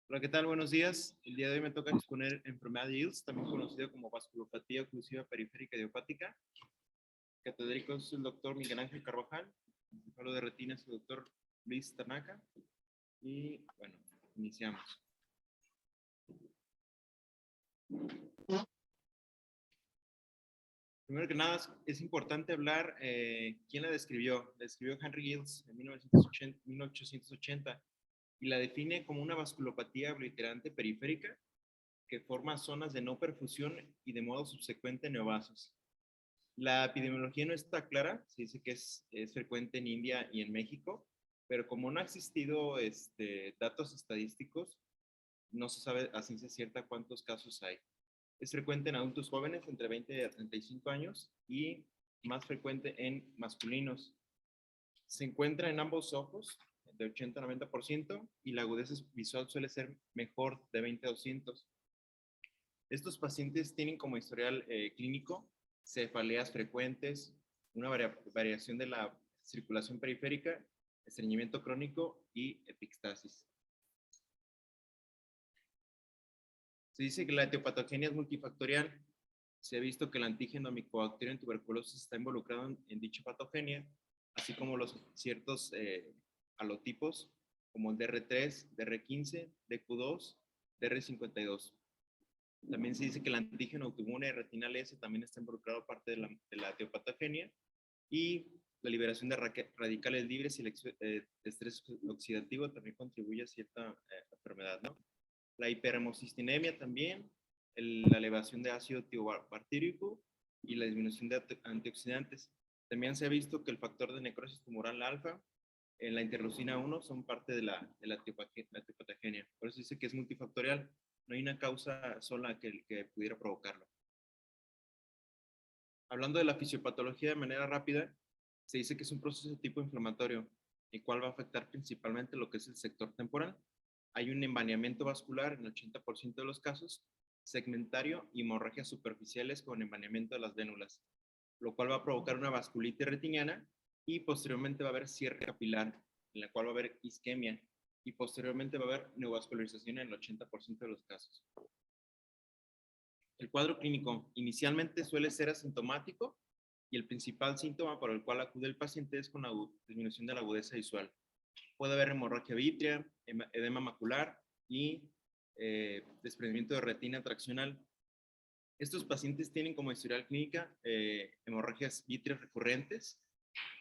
Hola, ¿qué tal? Buenos días. El día de hoy me toca exponer enfermedad de Ills, también conocido como vasculopatía oclusiva periférica idiopática. Catedrático es el doctor Miguel Ángel Carvajal. El palo de retina es el doctor Luis Tanaka. Y bueno, iniciamos. Primero que nada, es importante hablar quién la describió. La describió Henry Gills en 1880 y la define como una vasculopatía obliterante periférica que forma zonas de no perfusión y de modo subsecuente neovasos. La epidemiología no está clara, se dice que es frecuente en India y en México, pero como no ha existido datos estadísticos, no se sabe a ciencia cierta cuántos casos hay. Es frecuente en adultos jóvenes entre 20 a 35 años y más frecuente en masculinos. Se encuentra en ambos ojos, de 80 a 90%, y la agudeza visual suele ser mejor de 20 a 200. Estos pacientes tienen como historial clínico cefaleas frecuentes, una variación de la circulación periférica, estreñimiento crónico y epistasis. Se dice que la etiopatogenia es multifactorial. Se ha visto que el antígeno micobacterio en tuberculosis está involucrado en dicha patogenia, así como los ciertos alotipos como el DR3, DR15, DQ2, DR52. También se dice que el antígeno autoinmune retinal S también está involucrado parte de la etiopatogenia y la liberación de radicales libres y el estrés oxidativo también contribuye a cierta enfermedad, ¿no? La hiperhemocistinemia también, la elevación de ácido tiobartírico y la disminución de antioxidantes. También se ha visto que el factor de necrosis tumoral alfa en la interleucina 1 son parte de la etiopatogenia. Por eso dice que es multifactorial. No hay una causa sola que pudiera provocarlo. Hablando de la fisiopatología de manera rápida, se dice que es un proceso de tipo inflamatorio, el cual va a afectar principalmente lo que es el sector temporal. Hay un envaneamiento vascular en el 80% de los casos, segmentario y hemorragias superficiales con envaneamiento de las vénulas, lo cual va a provocar una vasculitis retiniana y posteriormente va a haber cierre capilar, en la cual va a haber isquemia y posteriormente va a haber neovascularización en el 80% de los casos. El cuadro clínico inicialmente suele ser asintomático y el principal síntoma por el cual acude el paciente es con la disminución de la agudeza visual. Puede haber hemorragia vítrea, edema macular y desprendimiento de retina traccional. Estos pacientes tienen como historial clínica hemorragias vítreas recurrentes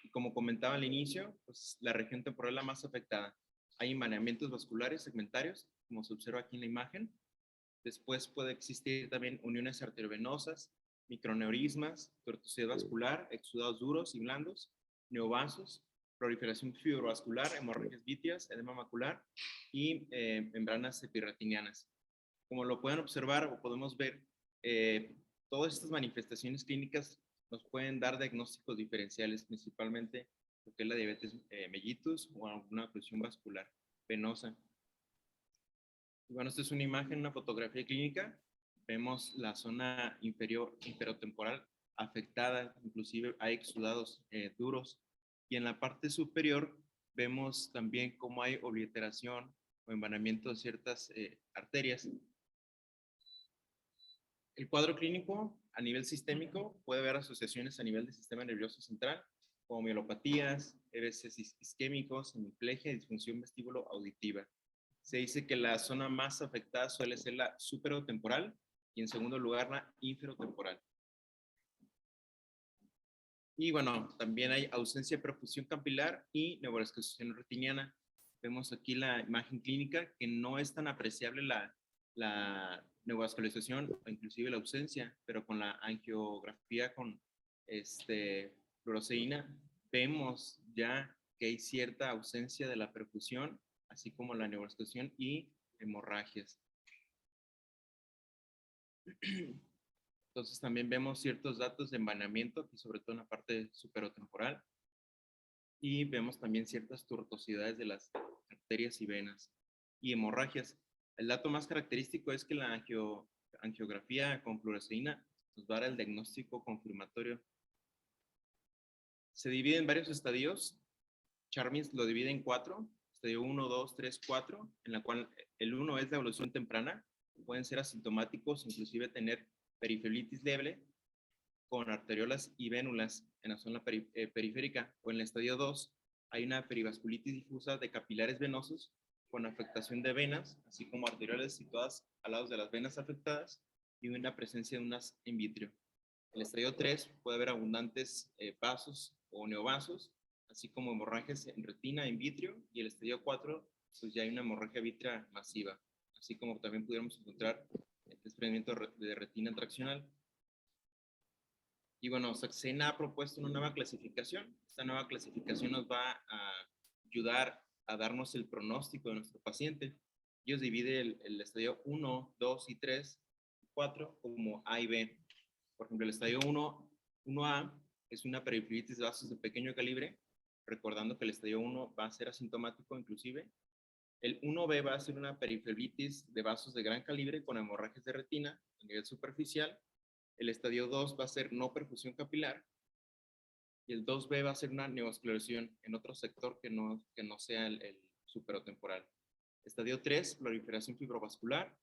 y como comentaba al inicio, pues la región temporal es la más afectada. Hay envaneamientos vasculares segmentarios, como se observa aquí en la imagen. Después puede existir también uniones arteriovenosas, microneurismas, tortuosidad vascular, exudados duros y blandos, neovasos, proliferación fibrovascular, hemorragias vítreas, edema macular y membranas epirretinianas. Como lo pueden observar o podemos ver, todas estas manifestaciones clínicas nos pueden dar diagnósticos diferenciales, principalmente lo que es la diabetes mellitus o alguna oclusión vascular venosa. Bueno, esta es una imagen, una fotografía clínica. Vemos la zona inferior, inferotemporal afectada, inclusive hay exudados duros. Y en la parte superior vemos también cómo hay obliteración o envanamiento de ciertas arterias. El cuadro clínico a nivel sistémico puede haber asociaciones a nivel del sistema nervioso central, como mielopatías, EBCs isquémicos, hemiplegia y disfunción vestíbulo auditiva. Se dice que la zona más afectada suele ser la superotemporal y en segundo lugar la inferotemporal. Y bueno, también hay ausencia de perfusión capilar y neovascularización retiniana. Vemos aquí la imagen clínica que no es tan apreciable la neovascularización o inclusive la ausencia, pero con la angiografía con fluoresceína vemos ya que hay cierta ausencia de la perfusión, así como la neovascularización y hemorragias. Entonces también vemos ciertos datos de envanamiento, aquí sobre todo en la parte superotemporal, y vemos también ciertas tortuosidades de las arterias y venas y hemorragias. El dato más característico es que la angiografía con fluoresceína nos va a dar el diagnóstico confirmatorio. Se divide en varios estadios. Charmins lo divide en 4. estadio 1, 2, 3, 4, en la cual el 1 es la evolución temprana, pueden ser asintomáticos, inclusive tener periferitis leve con arteriolas y vénulas en la zona periférica, o en el estadio 2 hay una perivasculitis difusa de capilares venosos con afectación de venas, así como arteriolas situadas al lado de las venas afectadas y una presencia de unas in vitro. En el estadio 3 puede haber abundantes vasos o neovasos, así como hemorragias en retina in vitro, y el estadio 4 pues ya hay una hemorragia vítrea masiva, así como también pudiéramos encontrar el desprendimiento de retina traccional. Y bueno, Saxena ha propuesto una nueva clasificación. Esta nueva clasificación nos va a ayudar a darnos el pronóstico de nuestro paciente. Ellos dividen el estadio 1, 2 y 3, 4 como A y B. Por ejemplo, el estadio 1A es una periferitis de vasos de pequeño calibre, recordando que el estadio 1 va a ser asintomático inclusive. El 1B va a ser una periferitis de vasos de gran calibre con hemorragias de retina a nivel superficial. El estadio 2 va a ser no perfusión capilar y el 2B va a ser una neovascularización en otro sector que no sea el superotemporal. Estadio 3, proliferación fibrovascular,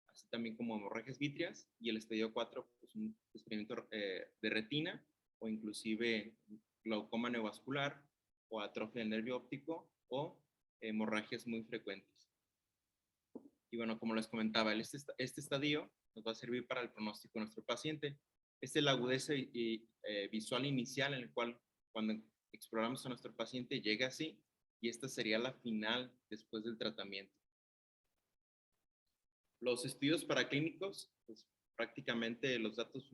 así también como hemorragias vítreas, y el estadio 4, pues un desprendimiento de retina o inclusive glaucoma neovascular o atrofia del nervio óptico o hemorragias muy frecuentes. Y bueno, como les comentaba, este estadio nos va a servir para el pronóstico de nuestro paciente. Esta es la agudeza visual inicial en el cual cuando exploramos a nuestro paciente llega así, y esta sería la final después del tratamiento. Los estudios paraclínicos, pues prácticamente los datos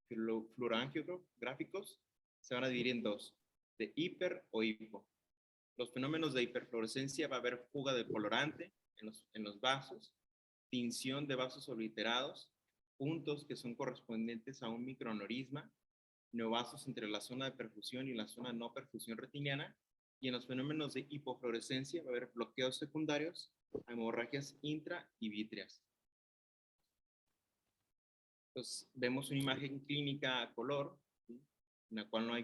fluorangiográficos se van a dividir en dos, de hiper o hipo. Los fenómenos de hiperfluorescencia va a haber fuga de colorante en los vasos, tinción de vasos obliterados, puntos que son correspondientes a un microaneurisma, neovasos entre la zona de perfusión y la zona no perfusión retiniana, y en los fenómenos de hipofluorescencia va a haber bloqueos secundarios, hemorragias intra y vítreas. Entonces, vemos una imagen clínica a color, ¿sí?, en la cual no hay,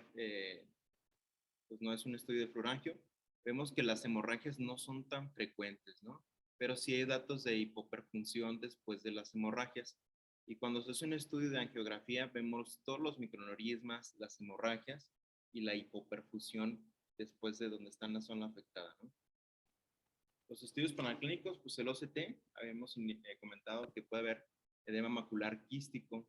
pues no es un estudio de fluorangio. Vemos que las hemorragias no son tan frecuentes, ¿no? Pero sí hay datos de hipoperfunción después de las hemorragias. Y cuando se hace un estudio de angiografía, vemos todos los microaneurismas, las hemorragias y la hipoperfusión después de donde está la zona afectada, ¿no? Los estudios panaclínicos, pues el OCT, habíamos comentado que puede haber edema macular quístico.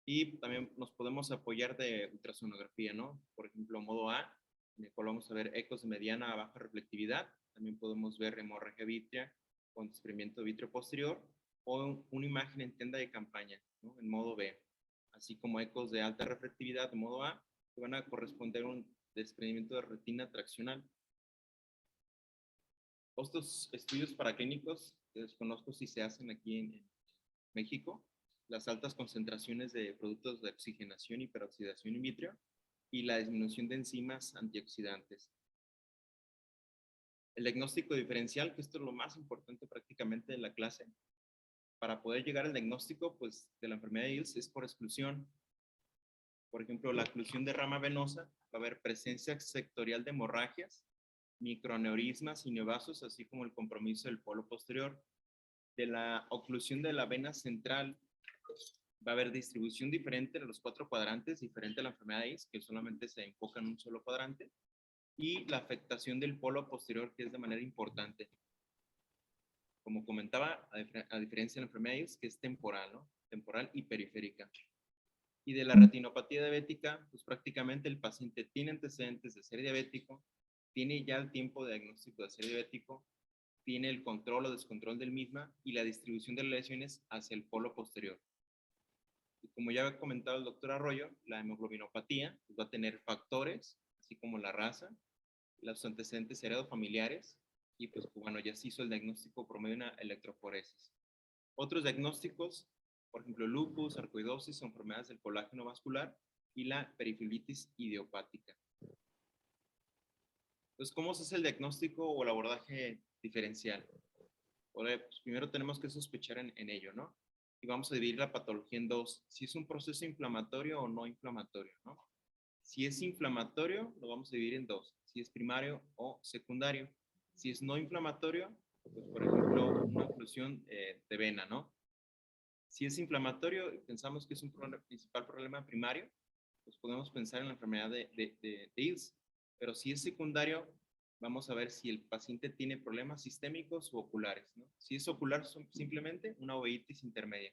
Y también nos podemos apoyar de ultrasonografía, ¿no? Por ejemplo, modo A, en el cual vamos a ver ecos de mediana a baja reflectividad. También podemos ver hemorragia vítrea con desprendimiento vítreo posterior, o una imagen en tenda de campaña, ¿no?, en modo B, así como ecos de alta reflectividad de modo A, que van a corresponder a un desprendimiento de retina traccional. Estos estudios paraclínicos, desconozco si se hacen aquí en México, las altas concentraciones de productos de oxigenación y peroxidación in vitro y la disminución de enzimas antioxidantes. El diagnóstico diferencial, que esto es lo más importante prácticamente de la clase. Para poder llegar al diagnóstico, pues, de la enfermedad de Hils es por exclusión. Por ejemplo, la oclusión de rama venosa, va a haber presencia sectorial de hemorragias, microaneurismas y neovasos, así como el compromiso del polo posterior. De la oclusión de la vena central, va a haber distribución diferente en los 4 cuadrantes, diferente a la enfermedad de Hils, que solamente se enfoca en un solo cuadrante, y la afectación del polo posterior, que es de manera importante. Como comentaba, a diferencia de la enfermedad de Hils, que es temporal, ¿no? Temporal y periférica. Y de la retinopatía diabética, pues prácticamente el paciente tiene antecedentes de ser diabético, tiene ya el tiempo de diagnóstico de ser diabético, tiene el control o descontrol del misma y la distribución de lesiones hacia el polo posterior. Y como ya había comentado el doctor Arroyo, la hemoglobinopatía pues va a tener factores, así como la raza, los antecedentes heredofamiliares, y pues bueno, ya se hizo el diagnóstico por medio de una electroforesis. Otros diagnósticos, por ejemplo, lupus, sarcoidosis, enfermedades del colágeno vascular y la periferitis idiopática. Entonces, ¿cómo se hace el diagnóstico o el abordaje diferencial? Pues primero tenemos que sospechar en ello, ¿no? Y vamos a dividir la patología en dos: si es un proceso inflamatorio o no inflamatorio, ¿no? Si es inflamatorio, lo vamos a dividir en dos: si es primario o secundario. Si es no inflamatorio, pues por ejemplo, una oclusión de vena, ¿no? Si es inflamatorio, pensamos que es un principal problema primario, pues podemos pensar en la enfermedad de ILS. Pero si es secundario, vamos a ver si el paciente tiene problemas sistémicos o oculares, ¿no? Si es ocular, simplemente una uveitis intermedia.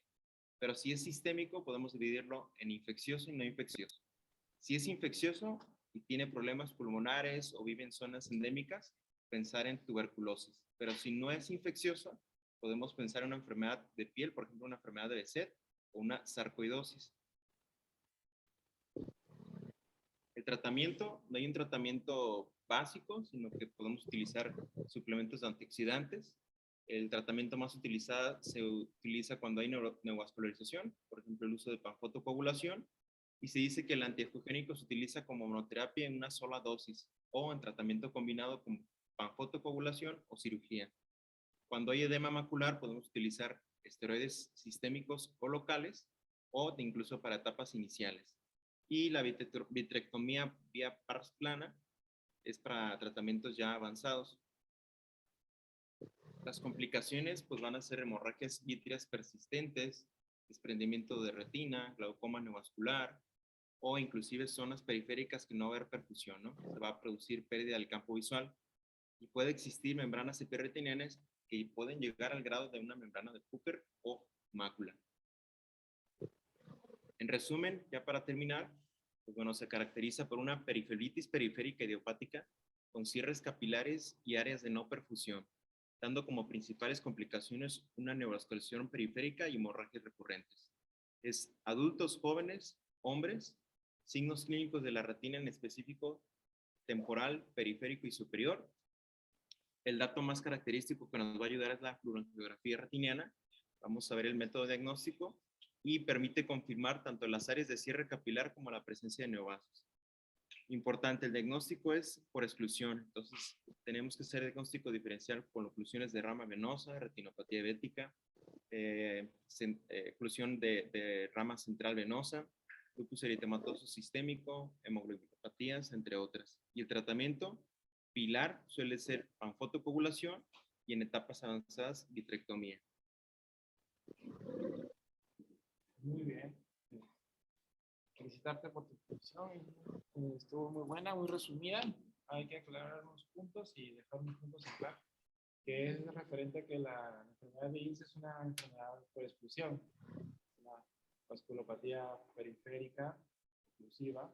Pero si es sistémico, podemos dividirlo en infeccioso y no infeccioso. Si es infeccioso y tiene problemas pulmonares o vive en zonas endémicas, pensar en tuberculosis. Pero si no es infeccioso, podemos pensar en una enfermedad de piel, por ejemplo, una enfermedad de Behçet o una sarcoidosis. El tratamiento, no hay un tratamiento básico, sino que podemos utilizar suplementos de antioxidantes. El tratamiento más utilizado se utiliza cuando hay neovascularización, por ejemplo, el uso de panfotocoagulación, y se dice que el antiangiogénico se utiliza como monoterapia en una sola dosis o en tratamiento combinado con panfotocoagulación o cirugía. Cuando hay edema macular, podemos utilizar esteroides sistémicos o locales o incluso para etapas iniciales. Y la vitrectomía vía pars plana es para tratamientos ya avanzados. Las complicaciones pues van a ser hemorragias vítreas persistentes, desprendimiento de retina, glaucoma neovascular o inclusive zonas periféricas que no va a haber perfusión, ¿no? Se va a producir pérdida del campo visual y puede existir membranas epiretinianas que pueden llegar al grado de una membrana de Pooker o mácula. En resumen, ya para terminar, pues bueno, se caracteriza por una periferitis periférica idiopática con cierres capilares y áreas de no perfusión, dando como principales complicaciones una neovascularización periférica y hemorragias recurrentes. Es adultos jóvenes, hombres, signos clínicos de la retina en específico temporal, periférico y superior. El dato más característico que nos va a ayudar es la fluorangiografía retiniana. Vamos a ver el método diagnóstico y permite confirmar tanto las áreas de cierre capilar como la presencia de neovasos. Importante, el diagnóstico es por exclusión, entonces tenemos que hacer diagnóstico diferencial con oclusiones de rama venosa, retinopatía diabética, oclusión de rama central venosa, lupus eritematoso sistémico, hemoglobinulopatías, entre otras. Y el tratamiento pilar suele ser panfotocoagulación y en etapas avanzadas vitrectomía. Muy bien. Felicitarte por tu exposición. Estuvo muy buena, muy resumida. Hay que aclarar unos puntos y dejar unos puntos en claro, que es referente a que la enfermedad de ILS es una enfermedad por exclusión, una vasculopatía periférica exclusiva,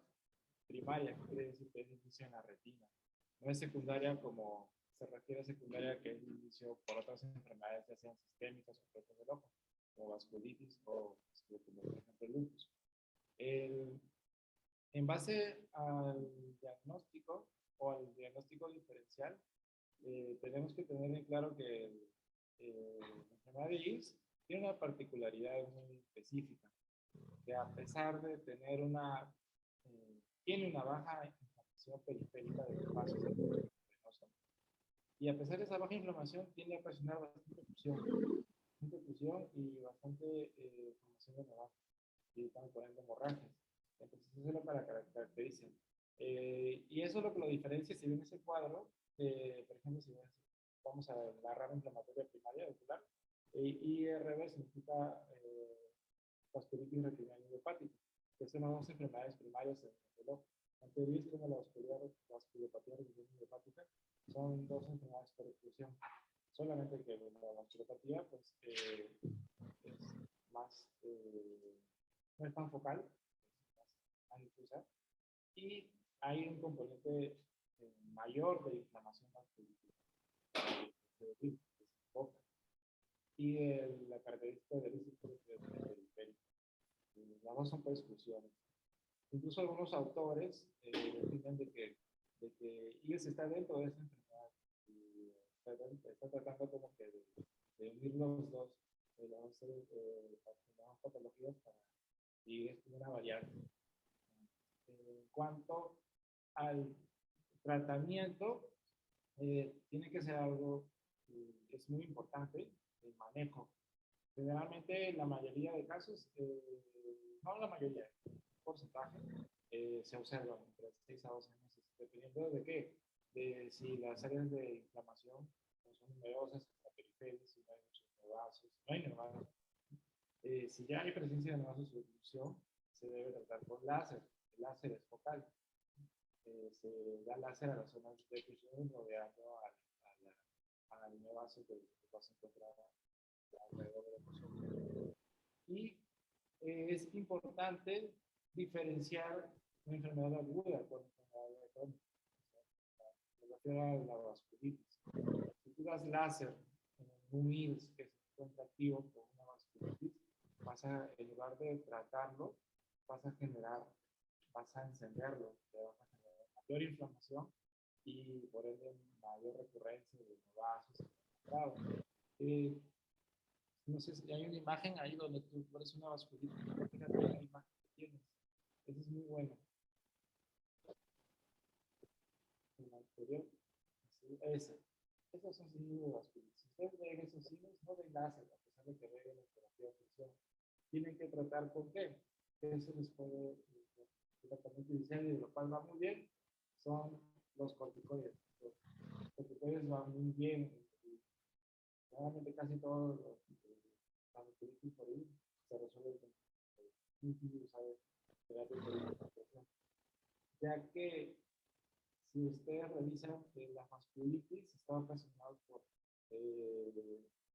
primaria, que quiere decir que es inicio en la retina. No es secundaria como se refiere a secundaria, que es inicio por otras enfermedades, ya sean sistémicas o propias del ojo, como vasculitis o como por ejemplo el lupus. En base al diagnóstico o al diagnóstico diferencial, tenemos que tener en claro que la enfermedad de ILS tiene una particularidad muy específica, que a pesar de tener tiene una baja inflamación periférica de los vasos venosos, y a pesar de esa baja inflamación tiende a ocasionar bastante perfusión y bastante formación de nevados y están poniendo hemorragias. Entonces eso es lo que la caracteriza. Y eso es lo que lo diferencia si ven ese cuadro, por ejemplo, si vamos a la rama inflamatoria primaria ocular, IRB significa vasculitis retiniana idiopática, que son las dos enfermedades primarias del ojo. Tanto el ILS como la vasculopatía retiniana idiopática son dos enfermedades por exclusión. Solamente que la vasculopatía pues, es más, no es tan focal, es más difusa, y hay un componente mayor de inflamación vascular y la característica del ILS es periférico. Las dos son por exclusiones. Incluso algunos autores dicen de que ILS está dentro de esta enfermedad y está tratando como que de unir los dos, las patologías para y es una variable. En cuanto al tratamiento, tiene que ser algo que es muy importante, el manejo. Generalmente, en la mayoría de casos, no la mayoría, porcentaje, se observa entre 6 a 12 meses, dependiendo de qué, de si las áreas de inflamación no son numerosas en la periferia, si no hay muchos neovasos, si no hay neovasos. Si ya hay presencia de neovasos de oclusión, se debe tratar con láser. El láser es focal. Se da láser a las zonas de oclusión rodeando al neovaso que vas a encontrar alrededor de la oclusión. Y es importante diferenciar una enfermedad aguda con una enfermedad crónica. Me refiero a la vasculitis. Si tú das láser en un ILS que se encuentra activo con una vasculitis, en lugar de tratarlo, vas a encenderlo, te vas a generar mayor inflamación y por ende mayor recurrencia de neovasos. No sé si hay una imagen ahí donde tú pones una vasculitis. Fíjate la imagen que tienes. Esa es muy buena. La anterior. Sí, esa. Esas son signos de vasculitis. Si ustedes ven esos signos, no ven láser, a pesar de que ven la terapia de función. Tienen que tratar con qué. Eso les puede, el tratamiento inicial y lo cual va muy bien, son los corticoides. Los corticoides van muy bien. Normalmente casi todos los vasculitis por ahí se resuelven con un virus, ¿sabes? Terapia por infiltración. Ya que si ustedes revisan que la vasculitis está ocasionada por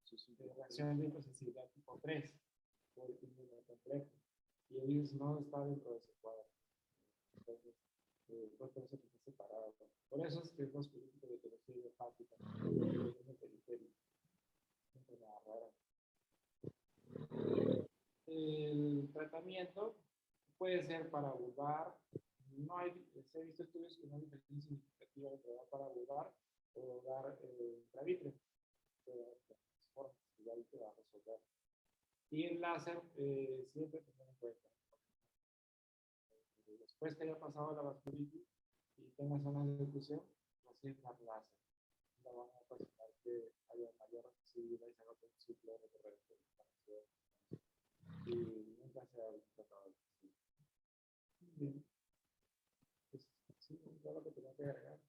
sus reacciones de hipersensibilidad tipo 3 por el inmunocomplejo y el virus no está dentro de ese cuadro. Entonces, por eso está separado. Por eso es que es vasculitis de etiología idiopática, siempre me da rara. El tratamiento puede ser para vulvar. No hay, se ha visto estudios que no hay diferencia significativa de probar para vulvar o dar intravítrea. Formas que ahí te va a resolver. Y el láser siempre tener en cuenta. Después que haya pasado la vasculitis y tenga zonas de oclusión, recién dar láser. No van a ocasionar que haya mayor accesibilidad y se haga un ciclo de recurrencia y nunca se ha tratado. Bien. Pues, sí, todo lo que tenía que agregar.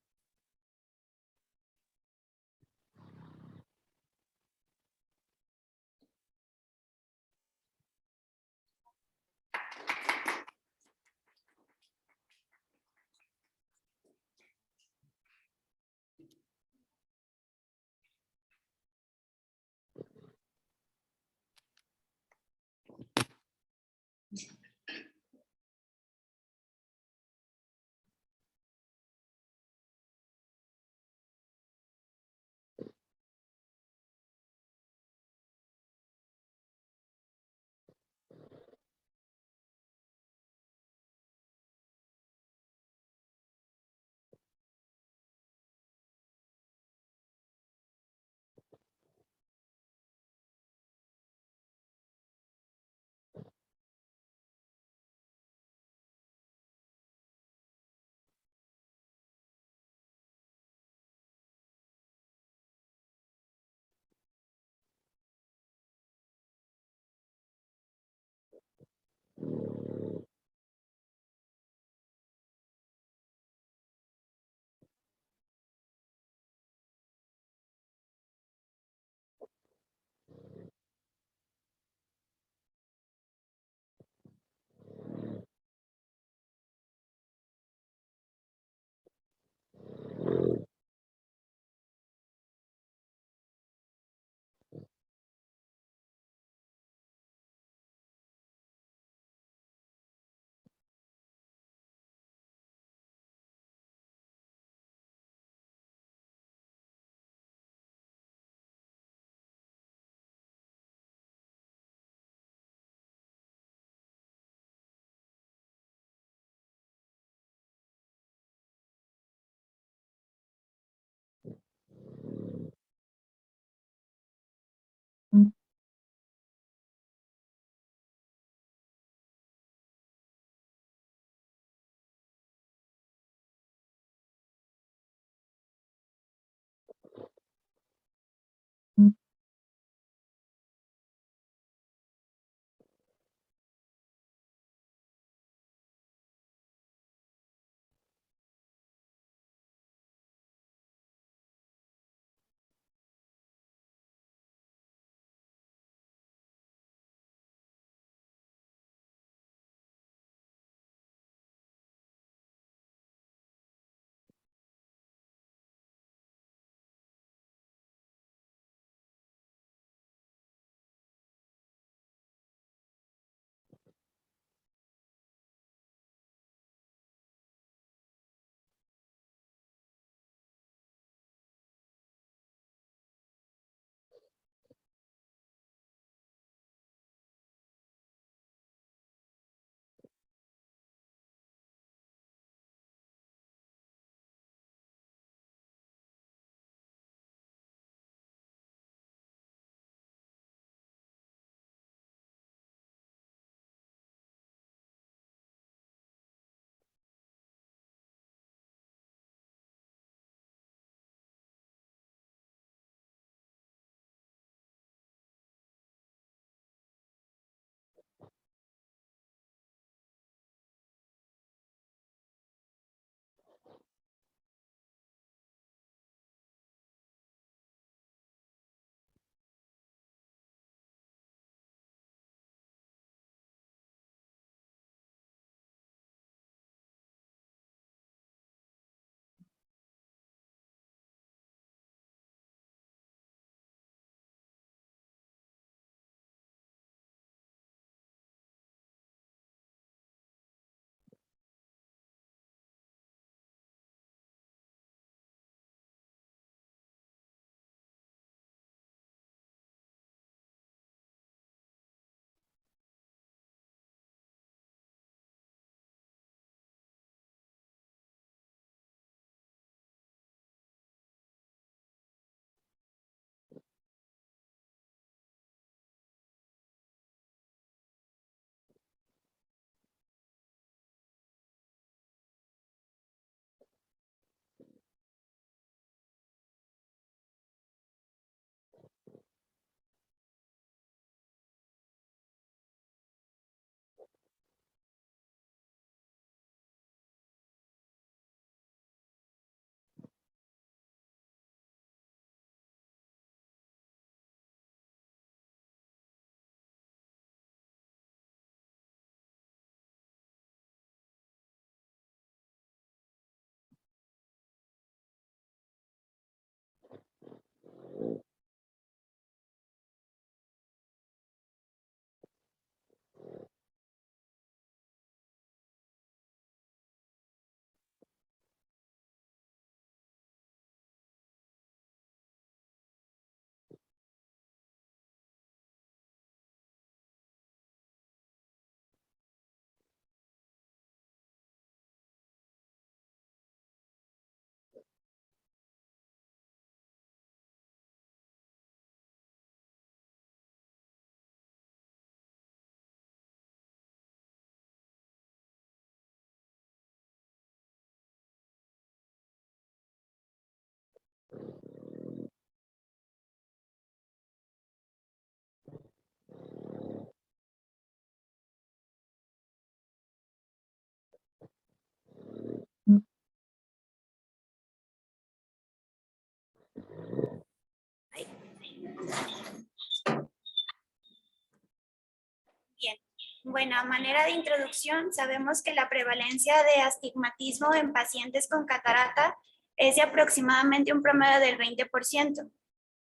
Bueno, a manera de introducción, sabemos que la prevalencia de astigmatismo en pacientes con catarata es de aproximadamente un promedio del 20%.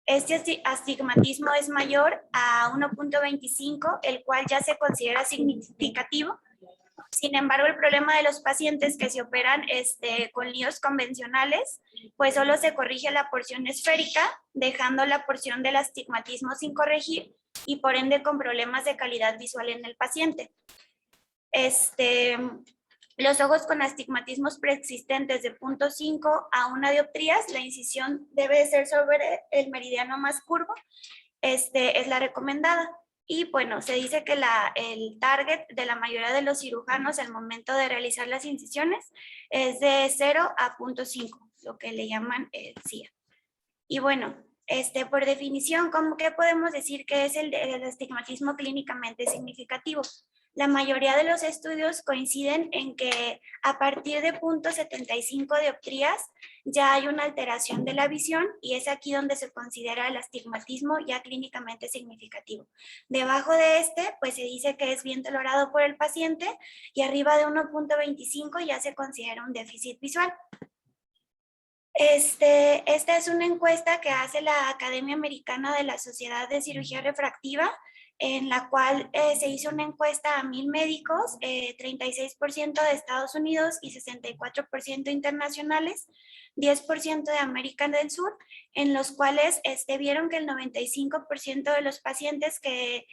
Este astigmatismo es mayor a 1.25, el cual ya se considera significativo. Sin embargo, el problema de los pacientes que se operan con líos convencionales, pues solo se corrige la porción esférica, dejando la porción del astigmatismo sin corregir y por ende con problemas de calidad visual en el paciente. Los ojos con astigmatismos preexistentes de 0.5 a 1 dioptrías, la incisión debe ser sobre el meridiano más curvo, es la recomendada. Y bueno, se dice que el target de la mayoría de los cirujanos al momento de realizar las incisiones es de 0 a 0.5, lo que le llaman el CIA. Y bueno, por definición, ¿qué podemos decir que es el astigmatismo clínicamente significativo? La mayoría de los estudios coinciden en que a partir de 0.75 dioptrías ya hay una alteración de la visión y es aquí donde se considera el astigmatismo ya clínicamente significativo. Debajo de pues se dice que es bien tolerado por el paciente y arriba de 1.25 ya se considera un déficit visual. Esta es una encuesta que hace la Academia Americana de la Sociedad de Cirugía Refractiva, en la cual se hizo una encuesta a 1,000 médicos, 36% de Estados Unidos y 64% internacionales, 10% de América del Sur, en los cuales vieron que el 95% de los pacientes que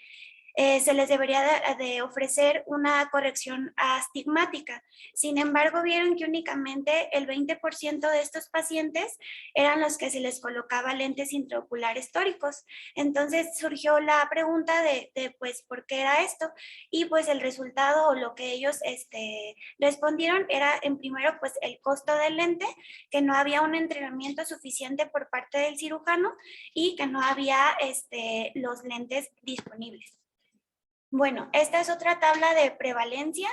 se les debería de ofrecer una corrección astigmática. Sin embargo, vieron que únicamente el 20% de estos pacientes eran los que se les colocaba lentes intraoculares tóricos. Entonces surgió la pregunta de pues, ¿por qué era esto? Y pues el resultado o lo que ellos respondieron era en primero pues el costo del lente, que no había un entrenamiento suficiente por parte del cirujano y que no había los lentes disponibles. Bueno, esta es otra tabla de prevalencia.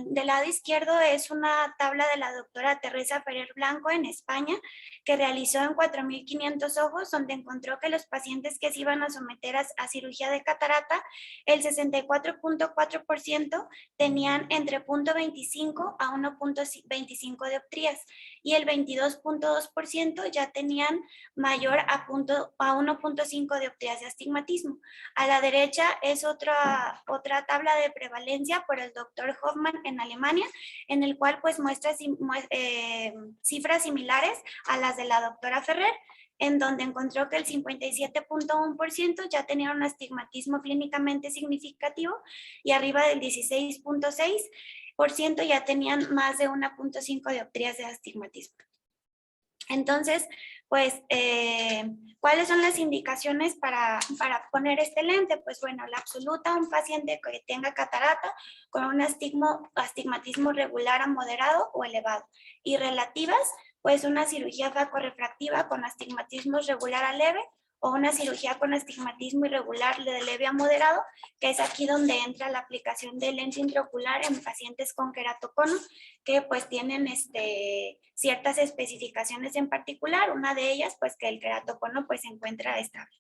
Del lado izquierdo es una tabla de la doctora Teresa Ferrer Blanco en España, que realizó en 4,500 ojos, donde encontró que los pacientes que se iban a someter a cirugía de catarata, el 64.4% tenían entre 0.25 a 1.25 dioptrías y el 22.2% ya tenían mayor a 1.5 dioptrías de astigmatismo. A la derecha es otra tabla de prevalencia por el doctor Hoffman en Alemania, en el cual pues muestra cifras similares a las de la doctora Ferrer, en donde encontró que el 57.1% ya tenía un astigmatismo clínicamente significativo y arriba del 16.6% ya tenían más de 1.5 dioptrías de astigmatismo. Entonces, pues, ¿cuáles son las indicaciones para poner este lente? Pues bueno, la absoluta, un paciente que tenga catarata con un astigmatismo regular a moderado o elevado. Y relativas, pues una cirugía facorefractiva con astigmatismo regular a leve o una cirugía con astigmatismo irregular de leve a moderado, que es aquí donde entra la aplicación de lente intraocular en pacientes con queratocono, que pues tienen ciertas especificaciones en particular. Una de ellas, pues que el queratocono pues se encuentra estable.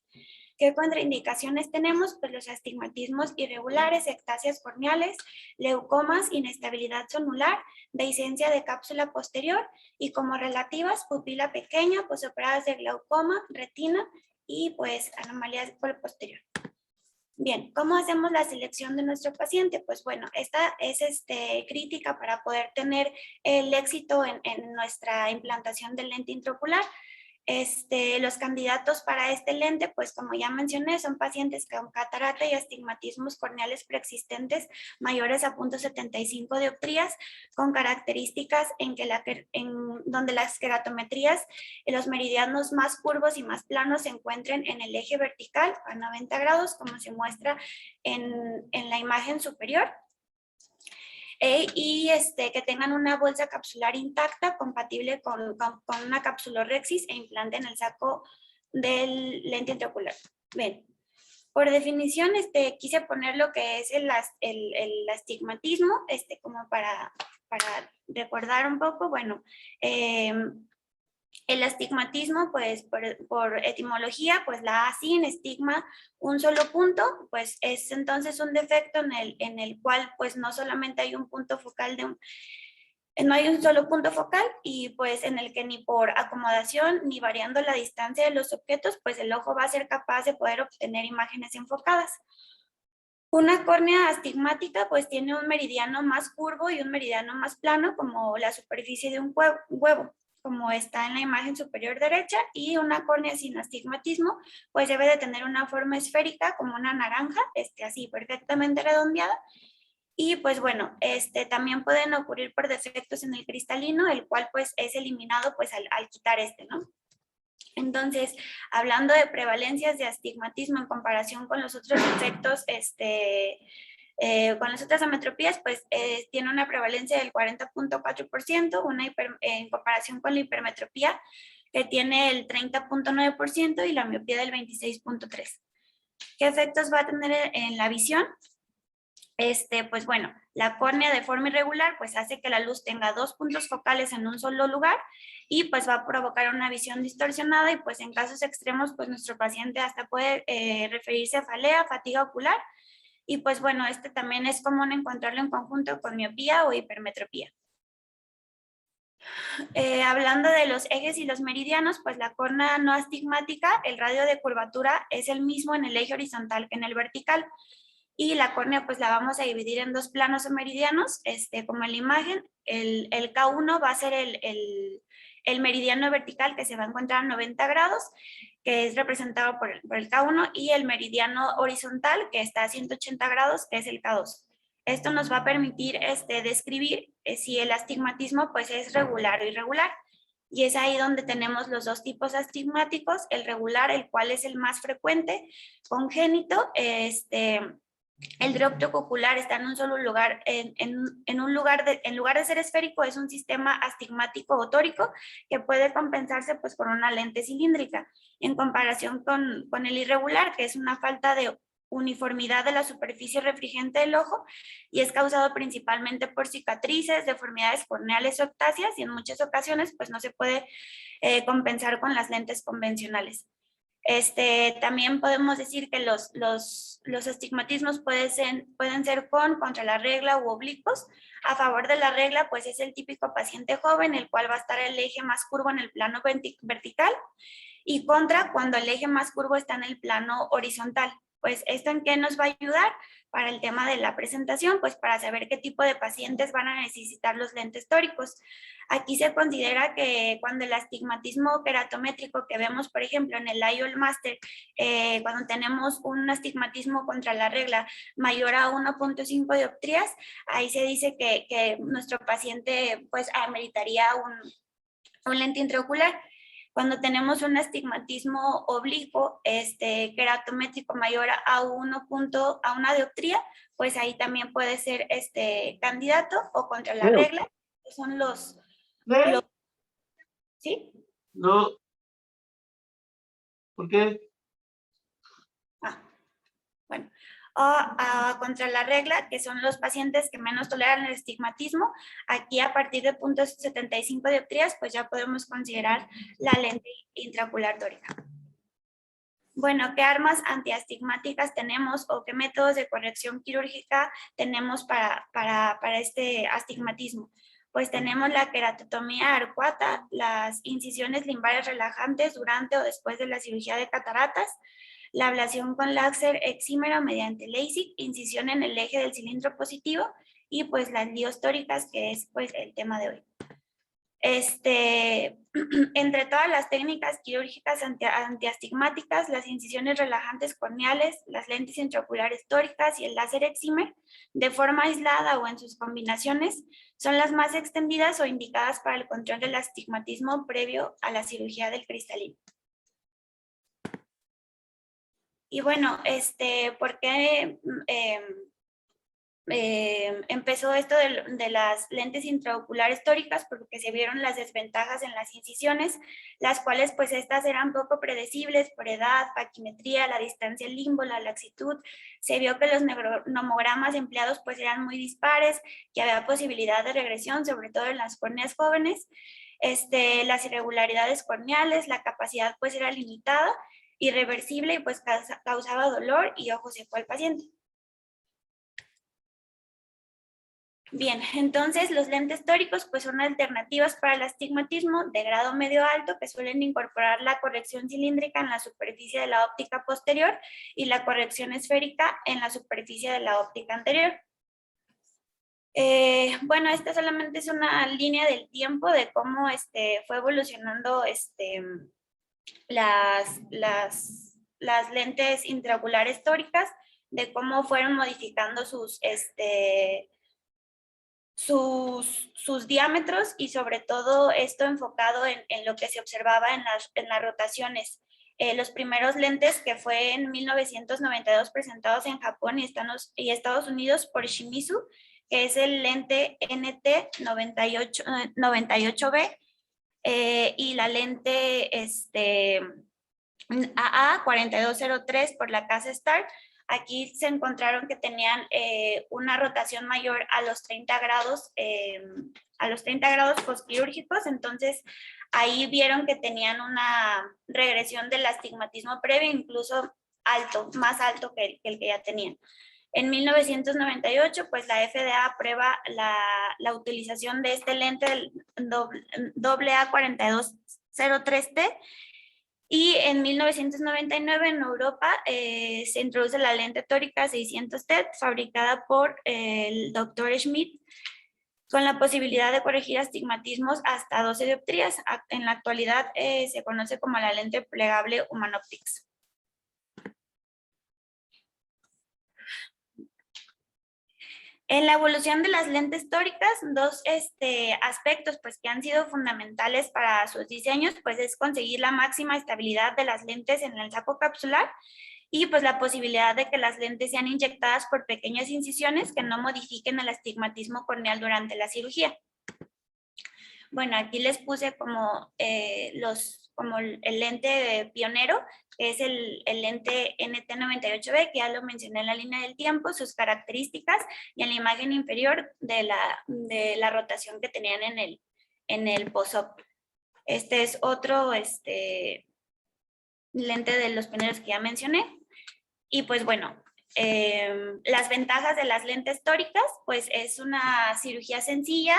¿Qué contraindicaciones tenemos? Pues los astigmatismos irregulares, ectasias corneales, leucomas, inestabilidad sonular, dehiscencia de cápsula posterior y como relativas, pupila pequeña, posoperadas de glaucoma, retina y pues anomalías por el posterior. Bien, ¿cómo hacemos la selección de nuestro paciente? Pues bueno, esta es crítica para poder tener el éxito en nuestra implantación del lente intraocular. Los candidatos para este lente, pues como ya mencioné, son pacientes con catarata y astigmatismos corneales preexistentes mayores a 0.75 dioptrías, con características donde las queratometrías, los meridianos más curvos y más planos se encuentren en el eje vertical a 90 grados, como se muestra en la imagen superior. Y que tengan una bolsa capsular intacta, compatible con una capsulorhexis e implante en el saco del lente intraocular. Bien, por definición quise poner lo que es el astigmatismo, como para recordar un poco. Bueno, El astigmatismo, pues por etimología, pues la A sin estigma, un solo punto, pues es entonces un defecto en el cual pues no solamente hay un punto focal no hay un solo punto focal y pues en el que ni por acomodación ni variando la distancia de los objetos, pues el ojo va a ser capaz de poder obtener imágenes enfocadas. Una córnea astigmática pues tiene un meridiano más curvo y un meridiano más plano como la superficie de un huevo, como está en la imagen superior derecha, y una córnea sin astigmatismo pues debe de tener una forma esférica como una naranja, así perfectamente redondeada. Y pues bueno, también pueden ocurrir por defectos en el cristalino, el cual pues es eliminado pues al quitar ¿no? Entonces, hablando de prevalencias de astigmatismo en comparación con los otros defectos, con las otras ametropías, pues tiene una prevalencia del 40.4%, en comparación con la hipermetropía, que tiene el 30.9%, y la miopía del 26.3%. ¿Qué efectos va a tener en la visión? Pues bueno, la córnea de forma irregular pues hace que la luz tenga dos puntos focales en un solo lugar y pues va a provocar una visión distorsionada, y pues en casos extremos pues nuestro paciente hasta puede referirse a cefalea, fatiga ocular, y pues bueno, también es común encontrarlo en conjunto con miopía o hipermetropía. Hablando de los ejes y los meridianos, pues la córnea no astigmática, el radio de curvatura es el mismo en el eje horizontal que en el vertical. Y la córnea pues la vamos a dividir en dos planos o meridianos, como en la imagen. El K1 va a ser el meridiano vertical que se va a encontrar a 90 grados, que es representado por el K1, y el meridiano horizontal que está a 180 grados, que es el K2. Esto nos va a permitir describir si el astigmatismo pues es regular o irregular. Y es ahí donde tenemos los dos tipos astigmáticos, el regular, el cual es el más frecuente, congénito, el dióptrico ocular está en un solo lugar, en lugar de ser esférico, es un sistema astigmático o tórico que puede compensarse pues por una lente cilíndrica, en comparación con el irregular, que es una falta de uniformidad de la superficie refringente del ojo y es causado principalmente por cicatrices, deformidades corneales o ectasias, y en muchas ocasiones pues no se puede compensar con las lentes convencionales. También podemos decir que los astigmatismos pueden ser contra la regla u oblicuos. A favor de la regla, pues es el típico paciente joven, el cual va a estar el eje más curvo en el plano vertical, y contra cuando el eje más curvo está en el plano horizontal. Pues esto en qué nos va a ayudar para el tema de la presentación, pues para saber qué tipo de pacientes van a necesitar los lentes tóricos. Aquí se considera que cuando el astigmatismo keratométrico que vemos, por ejemplo, en el IOL Master, cuando tenemos un astigmatismo contra la regla mayor a 1.5 dioptrías, ahí se dice que nuestro paciente pues ameritaría un lente intraocular. Cuando tenemos un astigmatismo oblicuo, keratométrico mayor a 1 dioptría, pues ahí también puede ser candidato, o contra la regla, que son los ¿sí? No. ¿Por qué? Bueno, o contra la regla, que son los pacientes que menos toleran el astigmatismo. Aquí a partir de 0.75 dioptrías, pues ya podemos considerar la lente intraocular tórica. Bueno, ¿qué armas antiastigmáticas tenemos o qué métodos de corrección quirúrgica tenemos para este astigmatismo? Pues tenemos la queratotomía arcuata, las incisiones limbales relajantes durante o después de la cirugía de cataratas, la ablación con láser exímero mediante LASIK, incisión en el eje del cilindro positivo, y pues las liostóricas, que es pues el tema de hoy. Entre todas las técnicas quirúrgicas antiastigmáticas, las incisiones relajantes corneales, las lentes intraoculares tóricas y el láser exímer, de forma aislada o en sus combinaciones, son las más extendidas o indicadas para el control del astigmatismo previo a la cirugía del cristalino. Y bueno, ¿por qué empezó esto de las lentes intraoculares tóricas? Porque se vieron las desventajas en las incisiones, las cuales pues estas eran poco predecibles por edad, paquimetría, la distancia al limbo, la laxitud. Se vio que los nomogramas empleados pues eran muy dispares, que había posibilidad de regresión, sobre todo en las córneas jóvenes. Las irregularidades corneales, la capacidad pues era limitada, irreversible y pues causaba dolor y ojo seco al paciente. Bien, entonces los lentes tóricos pues son alternativas para el astigmatismo de grado medio alto que suelen incorporar la corrección cilíndrica en la superficie de la óptica posterior y la corrección esférica en la superficie de la óptica anterior. Bueno, esta solamente es una línea del tiempo de cómo fue evolucionando las lentes intraoculares tóricas, de cómo fueron modificando sus diámetros y sobre todo esto enfocado en lo que se observaba en las rotaciones. Los primeros lentes que fue en 1992 presentados en Japón y Estados Unidos por Shimizu, que es el lente NT98B y la lente AA4203 por la casa Star. Aquí se encontraron que tenían una rotación mayor a los 30 grados postquirúrgicos, entonces ahí vieron que tenían una regresión del astigmatismo previo, incluso alto, más alto que el que ya tenían. En 1998, pues la FDA aprueba la utilización de este lente del AA4203T. Y en 1999 en Europa se introduce la lente tórica 600T fabricada por el Dr. Schmidt con la posibilidad de corregir astigmatismos hasta 12 dioptrías. En la actualidad se conoce como la lente plegable Humanoptics. En la evolución de las lentes tóricas, dos aspectos pues, que han sido fundamentales para sus diseños pues, es conseguir la máxima estabilidad de las lentes en el saco capsular y pues, la posibilidad de que las lentes sean inyectadas por pequeñas incisiones que no modifiquen el astigmatismo corneal durante la cirugía. Bueno, aquí les puse como el lente pionero, que es el lente NT98B, que ya lo mencioné en la línea del tiempo, sus características y en la imagen inferior de la rotación que tenían en el post-op. Este es otro lente de los pioneros que ya mencioné. Y pues bueno, las ventajas de las lentes tóricas, pues es una cirugía sencilla,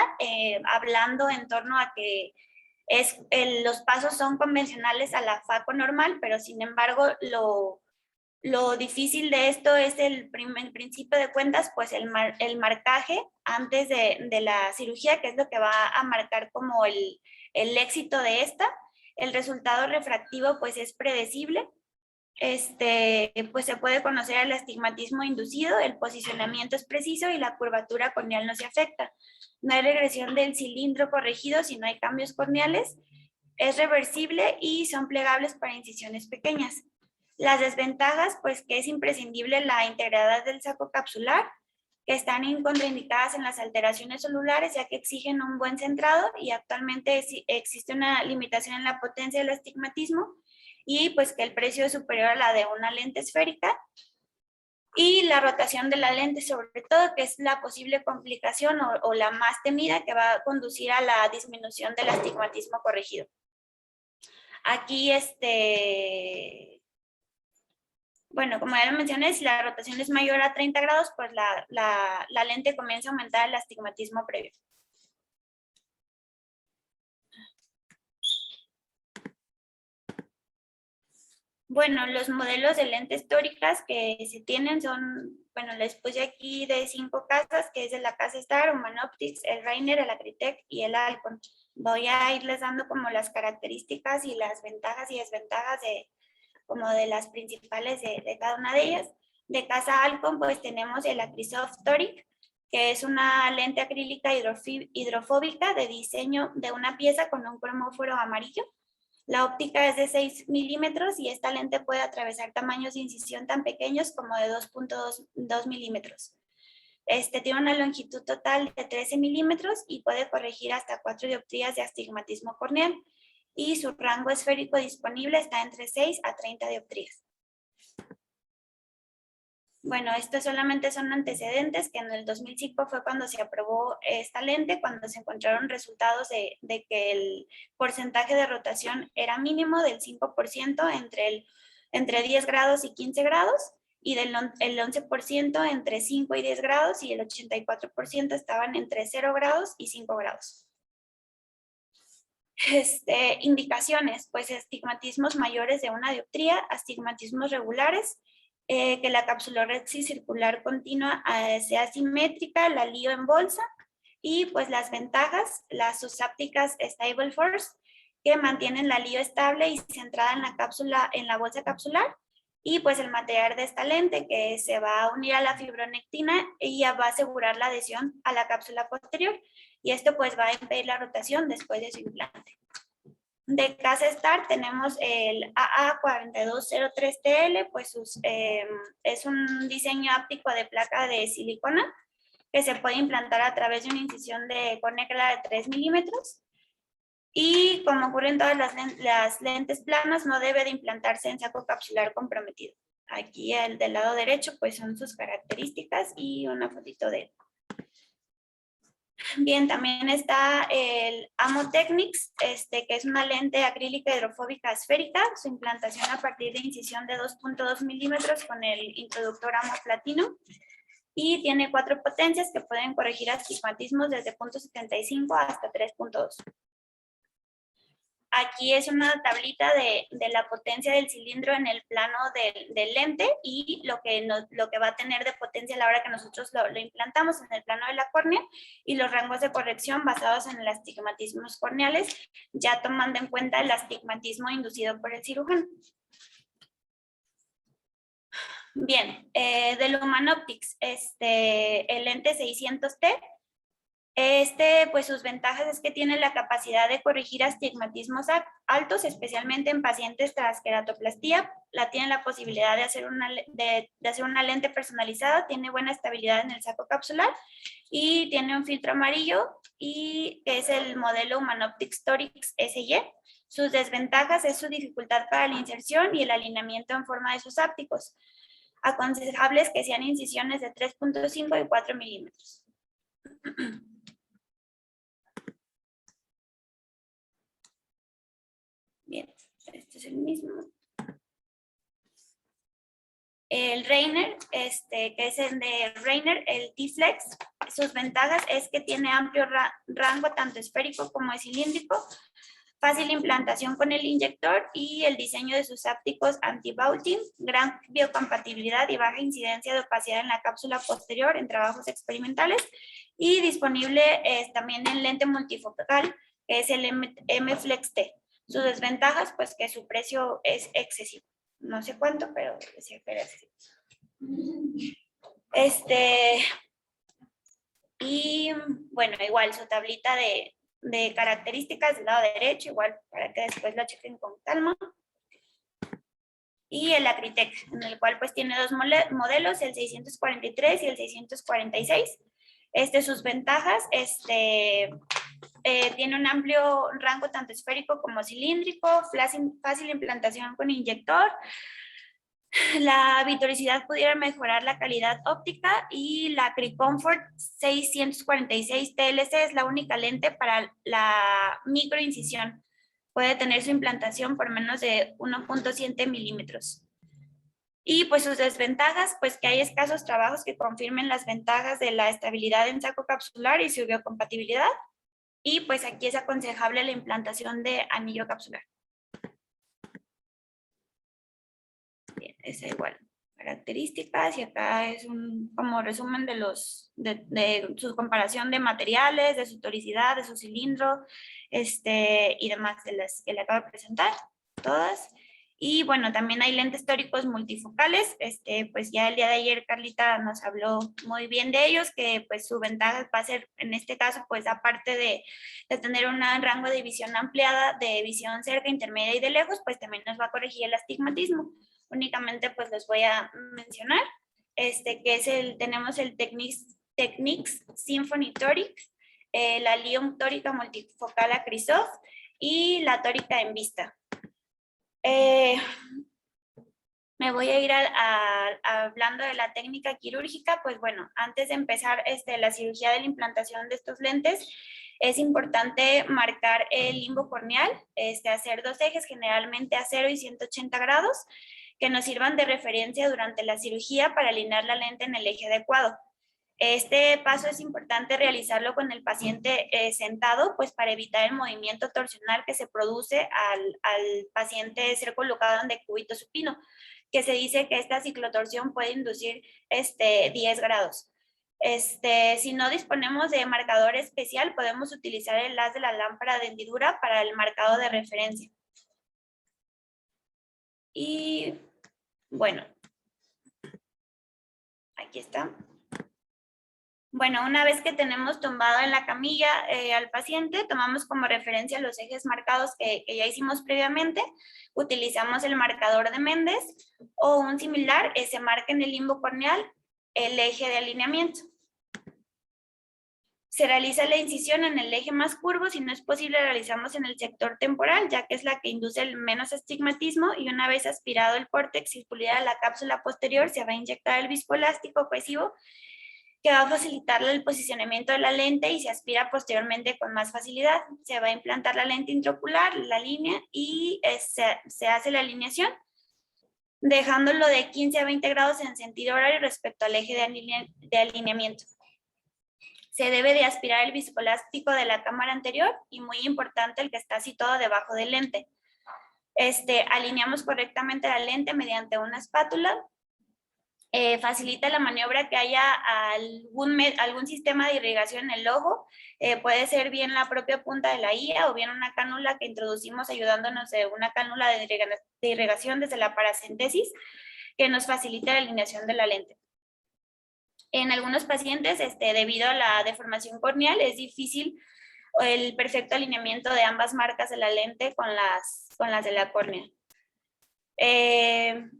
hablando en torno a que los pasos son convencionales a la FACO normal, pero sin embargo lo difícil de esto es el principio de cuentas, pues el marcaje antes de la cirugía, que es lo que va a marcar como el éxito de esta. El resultado refractivo pues es predecible. Pues se puede conocer el astigmatismo inducido, el posicionamiento es preciso y la curvatura corneal no se afecta. No hay regresión del cilindro corregido si no hay cambios corneales. Es reversible y son plegables para incisiones pequeñas. Las desventajas, pues que es imprescindible la integridad del saco capsular, que están contraindicadas en las alteraciones celulares ya que exigen un buen centrado y actualmente existe una limitación en la potencia del astigmatismo y pues que el precio es superior a la de una lente esférica y la rotación de la lente sobre todo, que es la posible complicación o la más temida que va a conducir a la disminución del astigmatismo corregido. Aquí bueno, como ya lo mencioné, si la rotación es mayor a 30 grados, pues la lente comienza a aumentar el astigmatismo previo. Bueno, los modelos de lentes tóricas que se tienen son, bueno, les puse aquí de 5 casas, que es de la casa Star, Humanoptics, el Rainer, el Acritec y el Alcon. Voy a irles dando como las características y las ventajas y desventajas como de las principales de cada una de ellas. De casa Alcon, pues tenemos el Acrisoft Toric, que es una lente acrílica hidrofóbica de diseño de una pieza con un cromóforo amarillo. La óptica es de 6 milímetros y esta lente puede atravesar tamaños de incisión tan pequeños como de 2.2 milímetros. Tiene una longitud total de 13 milímetros y puede corregir hasta 4 dioptrías de astigmatismo corneal. Y su rango esférico disponible está entre 6 a 30 dioptrías. bueno, estos solamente son antecedentes, que en el 2005 fue cuando se aprobó esta lente, cuando se encontraron resultados de que el porcentaje de rotación era mínimo del 5% entre 10 grados y 15 grados, y el 11% entre 5 y 10 grados, y el 84% estaban entre 0 grados y 5 grados. Indicaciones, pues astigmatismos mayores de 1 dioptría, astigmatismos regulares, que la capsulorhexis circular continua sea simétrica, la LIO en bolsa, y pues las ventajas, las susápticas stable force, que mantienen la LIO estable y centrada en la cápsula, en la bolsa capsular, y pues el material de esta lente que se va a unir a la fibronectina y ya va a asegurar la adhesión a la cápsula posterior, y esto pues va a impedir la rotación después de su implante. De Casa Star tenemos el AA4203TL, pues es un diseño áptico de placa de silicona que se puede implantar a través de una incisión de córnea clara de 3 milímetros. Y como ocurre en todas las lentes planas, no debe de implantarse en saco capsular comprometido. Aquí el del lado derecho pues son sus características y una fotito de él. Bien, también está el AMO Technics, que es una lente acrílica hidrofóbica esférica, su implantación a partir de incisión de 2.2 milímetros con el introductor AMO Platino, y tiene 4 potencias que pueden corregir astigmatismos desde 0.75 hasta 3.2. Aquí es una tablita de la potencia del cilindro en el plano del lente y lo que va a tener de potencia a la hora que nosotros lo implantamos en el plano de la córnea, y los rangos de corrección basados en el astigmatismos corneales, ya tomando en cuenta el astigmatismo inducido por el cirujano. Bien, del Human Optics, el lente 600T, pues sus ventajas es que tiene la capacidad de corregir astigmatismos altos, especialmente en pacientes tras queratoplastia. Tiene la posibilidad de hacer una lente personalizada, tiene buena estabilidad en el saco capsular y tiene un filtro amarillo, y es el modelo Human Optics Torix SY. Sus desventajas es su dificultad para la inserción y el alineamiento en forma de sus ápticos. Aconsejables que sean incisiones de 3.5 y 4 milímetros. Bien, este es el mismo. El Rainer, que es el de Rainer, el T-Flex, sus ventajas es que tiene amplio rango tanto esférico como cilíndrico, fácil implantación con el inyector y el diseño de sus ápticos anti-bouting, gran biocompatibilidad y baja incidencia de opacidad en la cápsula posterior en trabajos experimentales, y disponible también en lente multifocal, que es el M-Flex T. Sus desventajas, pues que su precio es excesivo. No sé cuánto, pero decía que era excesivo. Y bueno, igual su tablita de características del lado derecho, igual para que después lo chequen con calma. Y el Acritec, en el cual pues tiene 2 modelos, el 643 y el 646. Sus ventajas, tiene un amplio rango tanto esférico como cilíndrico, fácil implantación con inyector. La vitoricidad pudiera mejorar la calidad óptica, y la Cricomfort 646 TLC es la única lente para la microincisión. Puede tener su implantación por menos de 1.7 milímetros. Y pues sus desventajas, pues que hay escasos trabajos que confirmen las ventajas de la estabilidad en saco capsular y su biocompatibilidad. Y pues aquí es aconsejable la implantación de anillo capsular. Bien, es igual. Características, y acá es un como resumen de su comparación de materiales, de su toricidad, de su cilindro, y demás de las que le acabo de presentar, todas. Y bueno, también hay lentes tóricos multifocales, pues ya el día de ayer Carlita nos habló muy bien de ellos, que pues su ventaja va a ser, en este caso, pues aparte de tener un rango de visión ampliada, de visión cerca, intermedia y de lejos, pues también nos va a corregir el astigmatismo. Únicamente pues les voy a mencionar, que es tenemos el Technics Symphony Toric, la Lion Tórica Multifocal Acrisoft y la Tórica en Vista. Me voy a ir hablando de la técnica quirúrgica. Pues bueno, antes de empezar la cirugía de la implantación de estos lentes, es importante marcar el limbo corneal, hacer 2 ejes, generalmente a 0 y 180 grados, que nos sirvan de referencia durante la cirugía para alinear la lente en el eje adecuado. Este paso es importante realizarlo con el paciente sentado, pues para evitar el movimiento torsional que se produce al paciente ser colocado en decúbito supino, que se dice que esta ciclotorsión puede inducir 10 grados. Si no disponemos de marcador especial, podemos utilizar el haz de la lámpara de hendidura para el marcado de referencia. Y bueno, aquí está. Bueno, una vez que tenemos tumbado en la camilla al paciente, tomamos como referencia los ejes marcados que ya hicimos previamente. Utilizamos el marcador de Méndez o un similar, se marca en el limbo corneal el eje de alineamiento. Se realiza la incisión en el eje más curvo, si no es posible realizamos en el sector temporal, ya que es la que induce el menos astigmatismo, y una vez aspirado el córtex y pulida la cápsula posterior, se va a inyectar el viscoelástico cohesivo que va a facilitar el posicionamiento de la lente y se aspira posteriormente con más facilidad. Se va a implantar la lente intraocular, la línea, y se hace la alineación, dejándolo de 15 a 20 grados en sentido horario respecto al eje de alineamiento. Se debe de aspirar el viscoelástico de la cámara anterior y muy importante el que está situado debajo del lente. Alineamos correctamente la lente mediante una espátula. Facilita la maniobra que haya algún sistema de irrigación en el ojo. Puede ser bien la propia punta de la guía o bien una cánula que introducimos ayudándonos de una cánula de irrigación desde la paracentesis que nos facilita la alineación de la lente. En algunos pacientes, debido a la deformación corneal, es difícil el perfecto alineamiento de ambas marcas de la lente con las de la córnea.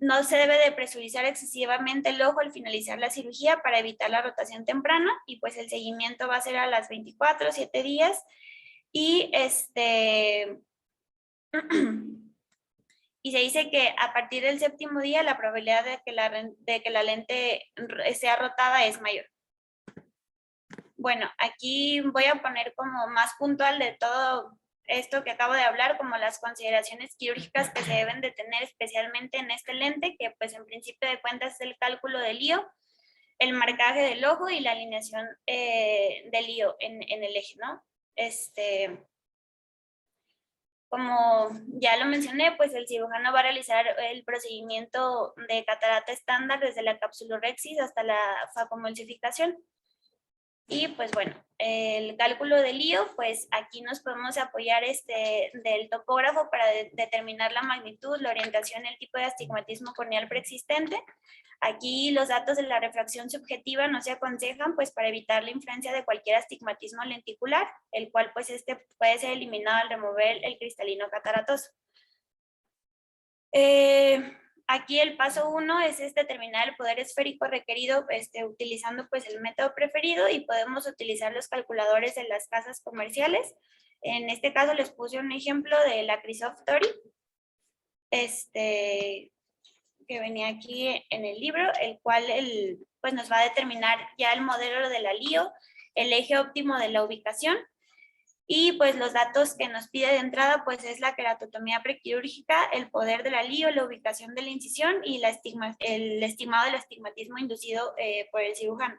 No se debe de presurizar excesivamente el ojo al finalizar la cirugía para evitar la rotación temprana, y pues el seguimiento va a ser a las 24, 7 días, y y se dice que a partir del 7º día la probabilidad de que la lente sea rotada es mayor. Bueno, aquí voy a poner como más puntual de todo esto que acabo de hablar, como las consideraciones quirúrgicas que se deben de tener especialmente en este lente, que pues en principio de cuentas es el cálculo del IO, el marcaje del ojo y la alineación del IO en el eje, ¿no? Como ya lo mencioné, pues el cirujano va a realizar el procedimiento de catarata estándar desde la capsulorhexis hasta la facomulsificación. Y pues bueno, el cálculo del IO, pues aquí nos podemos apoyar del topógrafo para determinar la magnitud, la orientación y el tipo de astigmatismo corneal preexistente. Aquí los datos de la refracción subjetiva no se aconsejan, pues para evitar la influencia de cualquier astigmatismo lenticular, el cual pues puede ser eliminado al remover el cristalino cataratoso. Aquí el paso 1 es determinar el poder esférico requerido utilizando pues el método preferido, y podemos utilizar los calculadores de las casas comerciales. En este caso les puse un ejemplo de la Crisoft Tori, que venía aquí en el libro, el cual pues nos va a determinar ya el modelo de la LIO, el eje óptimo de la ubicación. Y pues los datos que nos pide de entrada pues es la queratotomía prequirúrgica, el poder de la LIO, la ubicación de la incisión y el estimado del astigmatismo inducido por el cirujano.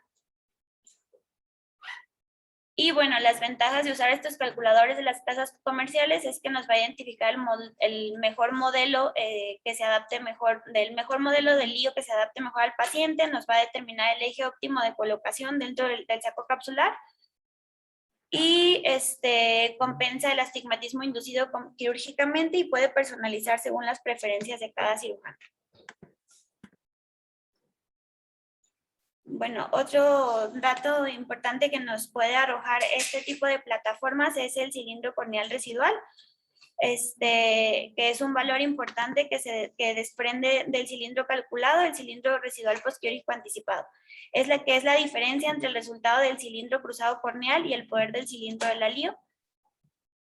Y bueno, las ventajas de usar estos calculadores de las casas comerciales es que nos va a identificar el mejor modelo que se adapte mejor, del mejor modelo de LIO que se adapte mejor al paciente, nos va a determinar el eje óptimo de colocación dentro del saco capsular, y compensa el astigmatismo inducido quirúrgicamente y puede personalizar según las preferencias de cada cirujano. Bueno, otro dato importante que nos puede arrojar este tipo de plataformas es el cilindro corneal residual, que es un valor importante que desprende del cilindro calculado, el cilindro residual posquirúrgico anticipado. Es la diferencia entre el resultado del cilindro cruzado corneal y el poder del cilindro de la LIO,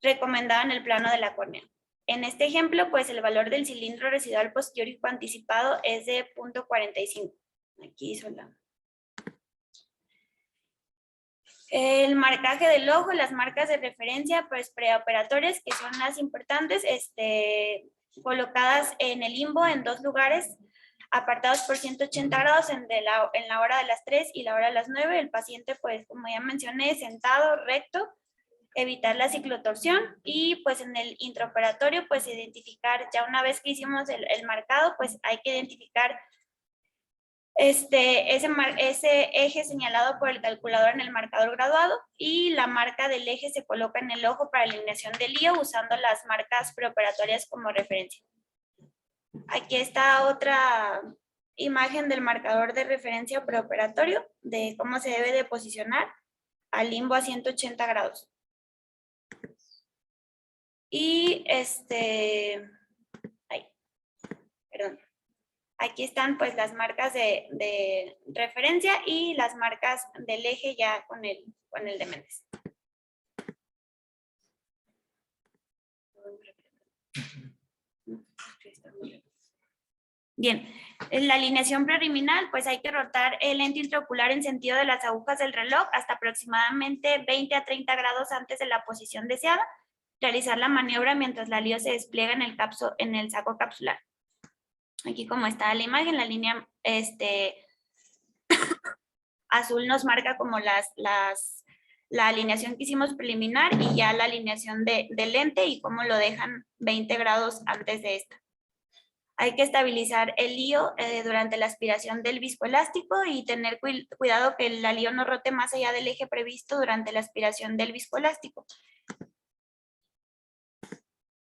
recomendado en el plano de la córnea. En este ejemplo, pues el valor del cilindro residual posterior anticipado es de 0.45. Aquí hizo la... El marcaje del ojo, las marcas de referencia pues preoperatorias, que son las importantes, colocadas en el limbo en 2 lugares, apartados por 180 grados en la hora de las 3 y la hora de las 9. El paciente, pues como ya mencioné, sentado, recto, evitar la ciclotorsión, y pues en el intraoperatorio pues identificar, ya una vez que hicimos el marcado, pues hay que identificar ese eje señalado por el calculador en el marcador graduado, y la marca del eje se coloca en el ojo para alineación del lío usando las marcas preoperatorias como referencia. Aquí está otra imagen del marcador de referencia preoperatorio, de cómo se debe de posicionar al limbo a 180 grados. Y aquí están pues las marcas de referencia y las marcas del eje ya con el de Méndez. Bien, en la alineación preliminar, pues hay que rotar el lente intraocular en sentido de las agujas del reloj hasta aproximadamente 20 a 30 grados antes de la posición deseada. Realizar la maniobra mientras la lío se despliega en el saco capsular. Aquí como está la imagen, la línea azul nos marca como la alineación que hicimos preliminar, y ya la alineación del lente y cómo lo dejan 20 grados antes de esta. Hay que estabilizar el lío durante la aspiración del viscoelástico y tener cuidado que la lío no rote más allá del eje previsto durante la aspiración del viscoelástico.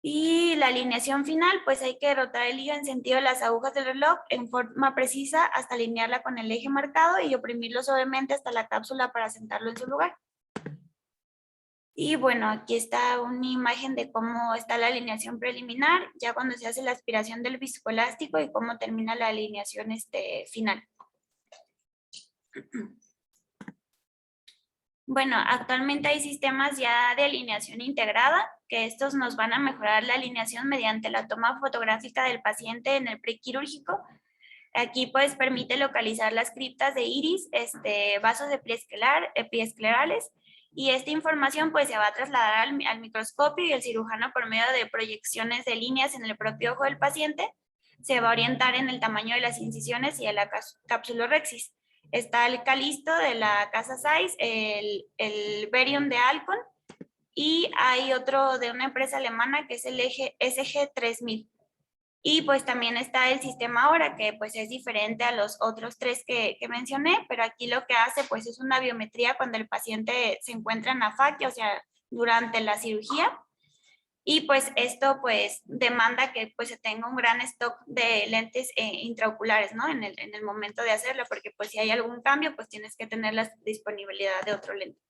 Y la alineación final, pues hay que rotar el lío en sentido de las agujas del reloj en forma precisa hasta alinearla con el eje marcado y oprimirlo suavemente hasta la cápsula para sentarlo en su lugar. Y bueno, aquí está una imagen de cómo está la alineación preliminar, ya cuando se hace la aspiración del viscoelástico, y cómo termina la alineación final. Bueno, actualmente hay sistemas ya de alineación integrada, que estos nos van a mejorar la alineación mediante la toma fotográfica del paciente en el prequirúrgico. Aquí pues permite localizar las criptas de iris, vasos epiesclerales, y esta información pues se va a trasladar al microscopio, y el cirujano, por medio de proyecciones de líneas en el propio ojo del paciente, se va a orientar en el tamaño de las incisiones y de la capsulorhexis. Está el Calisto de la casa Zeiss, el Berium de Alcon, y hay otro de una empresa alemana que es el SG3000. Y pues también está el sistema Aura, que pues es diferente a los otros 3 que mencioné, pero aquí lo que hace pues es una biometría cuando el paciente se encuentra en afaquia, o sea, durante la cirugía. Y pues esto pues demanda que pues se tenga un gran stock de lentes intraoculares, ¿no? En el momento de hacerlo, porque pues si hay algún cambio pues tienes que tener la disponibilidad de otro lente.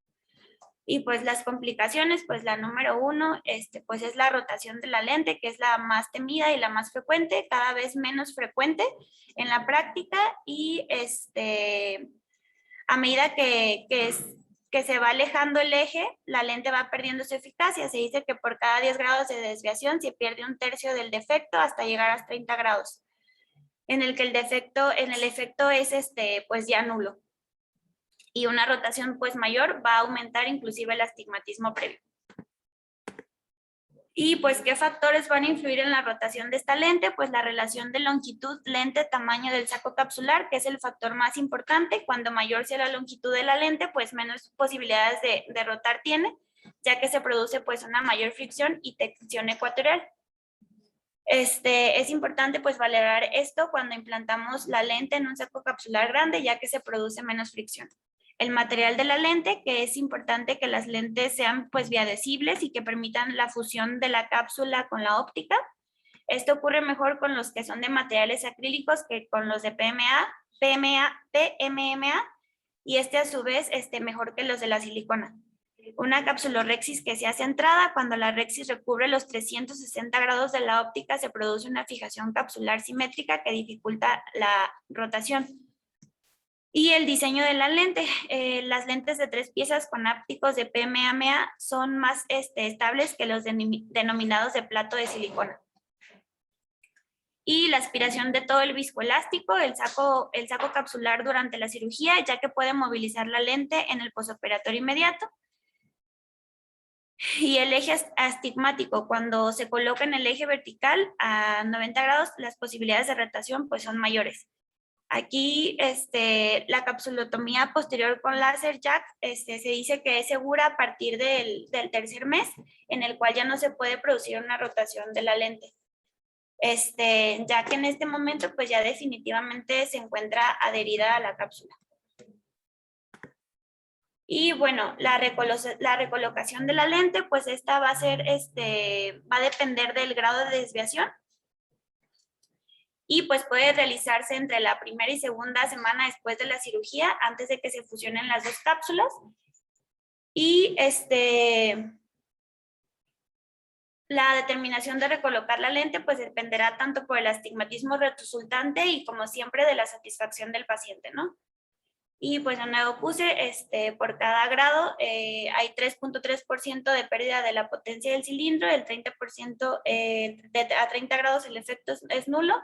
Y pues las complicaciones, pues la número 1, pues es la rotación de la lente, que es la más temida y la más frecuente, cada vez menos frecuente en la práctica, y a medida que se va alejando el eje, la lente va perdiendo su eficacia. Se dice que por cada 10 grados de desviación se pierde 1/3 del defecto hasta llegar a 30 grados, en el que el efecto es pues ya nulo. Y una rotación pues mayor va a aumentar inclusive el astigmatismo previo. Y pues, ¿qué factores van a influir en la rotación de esta lente? Pues la relación de longitud, lente, tamaño del saco capsular, que es el factor más importante. Cuando mayor sea la longitud de la lente, pues menos posibilidades de rotar tiene, ya que se produce pues una mayor fricción y tensión ecuatorial. Es importante pues valorar esto cuando implantamos la lente en un saco capsular grande, ya que se produce menos fricción. El material de la lente, que es importante que las lentes sean pues biadhesibles y que permitan la fusión de la cápsula con la óptica. Esto ocurre mejor con los que son de materiales acrílicos que con los de PMMA, y a su vez mejor que los de la silicona. Una capsulorhexis que sea centrada, cuando la rhexis recubre los 360 grados de la óptica, se produce una fijación capsular simétrica que dificulta la rotación. Y el diseño de la lente. Las lentes de 3 piezas con ápticos de PMMA son más estables que los denominados de plato de silicona. Y la aspiración de todo el viscoelástico, el saco capsular durante la cirugía, ya que puede movilizar la lente en el posoperatorio inmediato. Y el eje astigmático, cuando se coloca en el eje vertical a 90 grados, las posibilidades de rotación pues son mayores. Aquí la capsulotomía posterior con láser jack se dice que es segura a partir del tercer mes, en el cual ya no se puede producir una rotación de la lente. Ya que en este momento pues ya definitivamente se encuentra adherida a la cápsula. Y bueno, la recolocación de la lente, pues esta va a ser, va a depender del grado de desviación. Y pues puede realizarse entre la primera y segunda semana después de la cirugía, antes de que se fusionen las dos cápsulas. Y la determinación de recolocar la lente pues dependerá tanto por el astigmatismo resultante y como siempre de la satisfacción del paciente, ¿no? Y pues de nuevo puse, por cada grado hay 3.3% de pérdida de la potencia del cilindro, el 30%, a 30 grados el efecto es nulo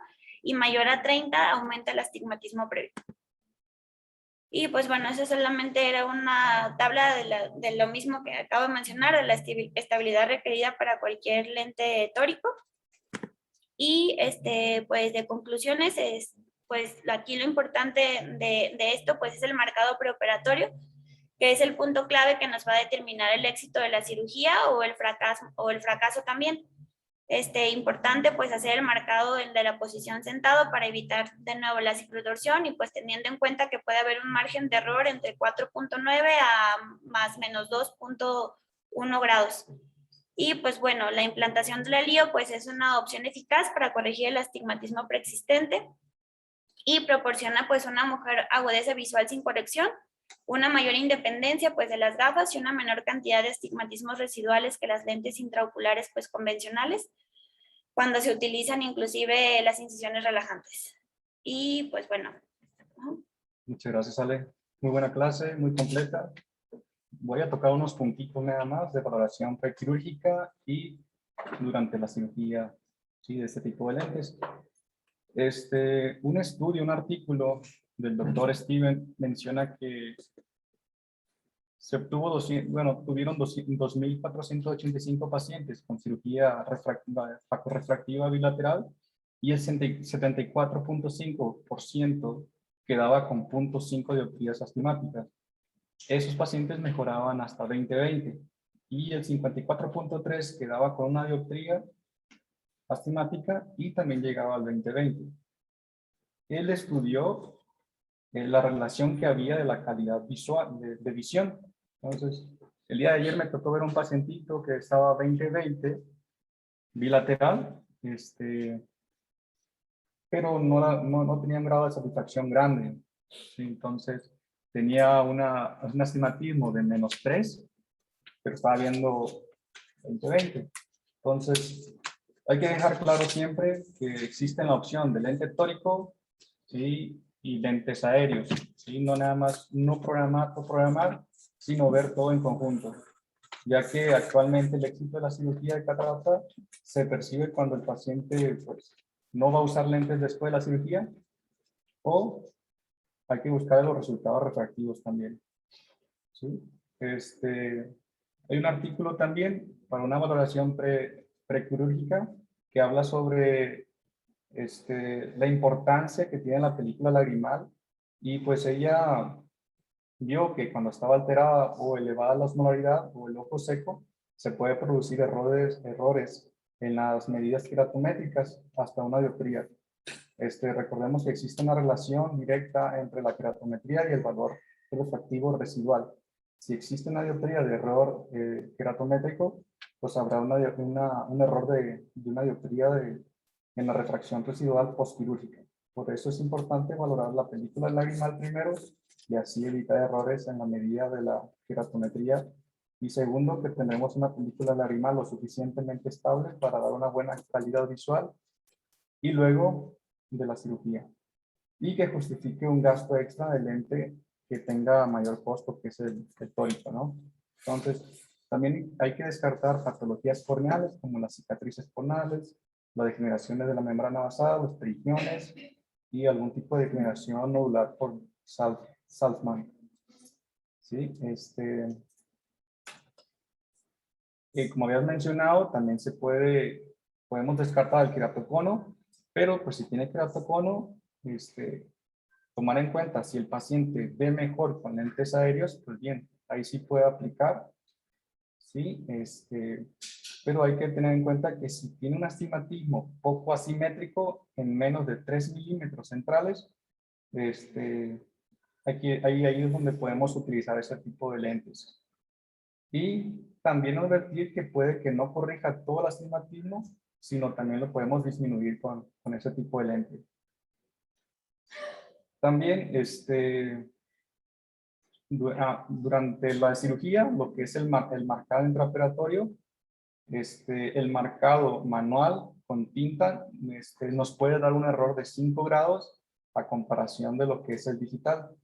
y mayor a 30 aumenta el astigmatismo previo. Y pues bueno, eso solamente era una tabla de lo mismo que acabo de mencionar, de la estabilidad requerida para cualquier lente tórico. Y pues de conclusiones, pues aquí lo importante de esto pues es el marcado preoperatorio, que es el punto clave que nos va a determinar el éxito de la cirugía o el fracaso también. Importante pues hacer el marcado de la posición sentado para evitar de nuevo la ciclotorsión y pues teniendo en cuenta que puede haber un margen de error entre 4.9 a más menos 2.1 grados. Y pues bueno, la implantación del LIO pues es una opción eficaz para corregir el astigmatismo preexistente y proporciona pues una mejor agudeza visual sin corrección, una mayor independencia pues de las gafas y una menor cantidad de astigmatismos residuales que las lentes intraoculares pues convencionales, cuando se utilizan inclusive las incisiones relajantes. Y pues bueno. Muchas gracias, Ale. Muy buena clase, muy completa. Voy a tocar unos puntitos nada más de valoración prequirúrgica y durante la cirugía, ¿sí?, de este tipo de lentes. Un estudio, un artículo del doctor Steven menciona que se obtuvo tuvieron 2.485 pacientes con cirugía refractiva bilateral y el 74.5% quedaba con 0.5 dioptrías astigmáticas. Esos pacientes mejoraban hasta 20/20 y el 54.3% quedaba con una dioptría astigmática y también llegaba al 20/20. Él estudió la relación que había de la calidad visual, de visión. Entonces, el día de ayer me tocó ver un pacientito que estaba 20/20 bilateral, pero no tenía un grado de satisfacción grande. ¿Sí? Entonces, tenía un astigmatismo de -3, pero estaba viendo 20/20. Entonces, hay que dejar claro siempre que existe la opción de lente tórico, ¿sí?, y lentes aéreos, ¿sí? No nada más no programar, sino ver todo en conjunto, ya que actualmente el éxito de la cirugía de catarata se percibe cuando el paciente pues, no va a usar lentes después de la cirugía, o hay que buscar los resultados refractivos también, ¿sí? Hay un artículo también para una valoración prequirúrgica que habla sobre la importancia que tiene la película lagrimal, y pues ella vio que cuando estaba alterada o elevada la osmolaridad o el ojo seco, se puede producir errores en las medidas queratométricas hasta una dioptría. Recordemos que existe una relación directa entre la queratometría y el valor refractivo residual. Si existe una dioptría de error queratométrico, pues habrá un error de una dioptría en la refracción residual postquirúrgica. Por eso es importante valorar la película lagrimal primero y así evitar errores en la medida de la queratometría. Y segundo, que tendremos una película lagrimal lo suficientemente estable para dar una buena calidad visual y luego de la cirugía. y que justifique un gasto extra de lente que tenga mayor costo, que es el tórico, ¿no? Entonces, también hay que descartar patologías corneales como las cicatrices corneales, las degeneraciones de la membrana basal, los perigiones y algún tipo de degeneración nodular por Salzman. ¿Sí? Como habías mencionado, también podemos descartar el queratocono, pero pues si tiene queratocono, tomar en cuenta si el paciente ve mejor con lentes aéreos, pues bien, ahí sí puede aplicar, ¿sí? Pero hay que tener en cuenta que si tiene un astigmatismo poco asimétrico en menos de 3 milímetros centrales, ahí es donde podemos utilizar ese tipo de lentes. Y también advertir que puede que no corrija todo el astigmatismo, sino también lo podemos disminuir con ese tipo de lente. También, durante la cirugía, lo que es el marcado intraoperatorio, el marcado manual con tinta, nos puede dar un error de 5 grados a comparación de lo que es el digital.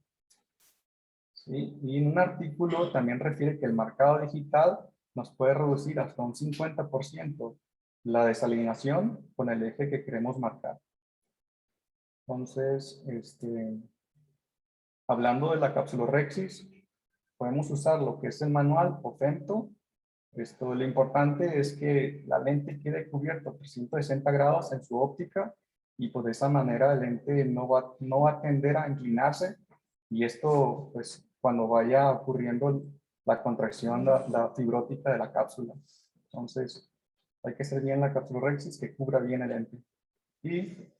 ¿Sí? Y en un artículo también refiere que el marcado digital nos puede reducir hasta un 50% la desalineación con el eje que queremos marcar. Entonces, hablando de la capsulorhexis, podemos usar lo que es el manual o femto. Lo importante es que la lente quede cubierta 360 grados en su óptica y pues de esa manera la lente no va a tender a inclinarse y esto pues cuando vaya ocurriendo la contracción, la fibrótica de la cápsula. Entonces hay que hacer bien la capsulorhexis que cubra bien el lente. Y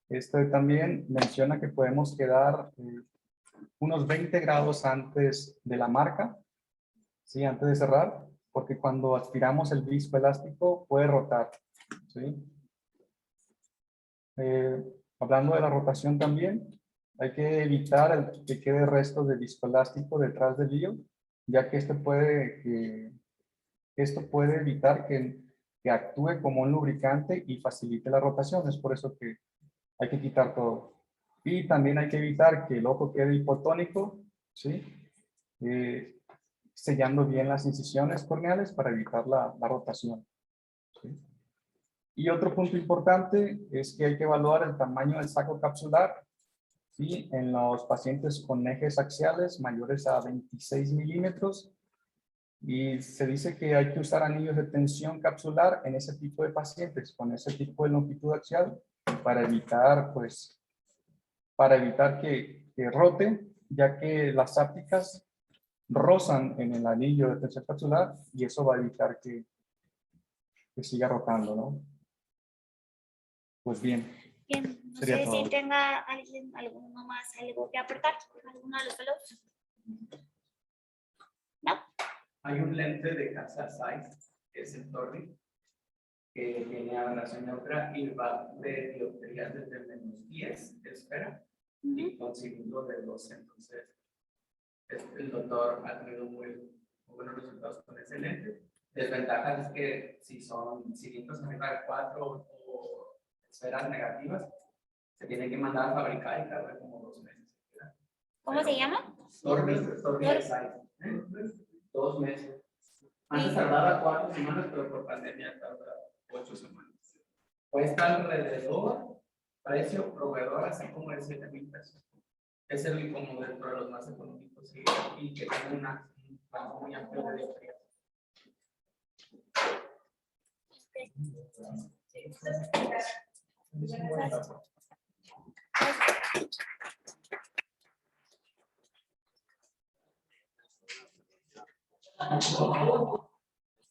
esto también menciona que podemos quedar unos 20 grados antes de la marca, ¿sí? Antes de cerrar, porque cuando aspiramos el disco elástico puede rotar, ¿sí? Hablando de la rotación también, hay que evitar que quede restos de disco elástico detrás del lío, ya que esto puede evitar que actúe como un lubricante y facilite la rotación. Es por eso que hay que quitar todo. Y también hay que evitar que el ojo quede hipotónico, ¿sí? Sellando bien las incisiones corneales para evitar la rotación, ¿sí? Y otro punto importante es que hay que evaluar el tamaño del saco capsular, ¿sí? En los pacientes con ejes axiales mayores a 26 milímetros. Y se dice que hay que usar anillos de tensión capsular en ese tipo de pacientes, con ese tipo de longitud axial, para evitar que rote, ya que las ápticas rozan en el anillo de tensión capsular y eso va a evitar que siga rotando, ¿no? Pues bien. Bien, no Sería sé todo. si tenga alguien alguno más algo que aportar, alguno de los fellows. ¿No? Hay un lente de Casa Zeiss, que es el Torri, que tiene aberración neutra y va de dioptrías desde menos 10 de esfera y con cilindro de 12. Entonces, el doctor ha tenido muy buenos resultados con ese lente. Desventajas es que si son cilindros arriba de 4 o esferas negativas, se tiene que mandar a fabricar y tarda como 2 meses. ¿Cómo se llama? Torri Zeiss. 2 meses. Antes tardaba 4 semanas, pero por pandemia tarda 8 semanas. Cuesta alrededor, precio proveedor, así como de 7,000 pesos. Es el como dentro de los más económicos y que tiene un rango muy amplio de dioptrías.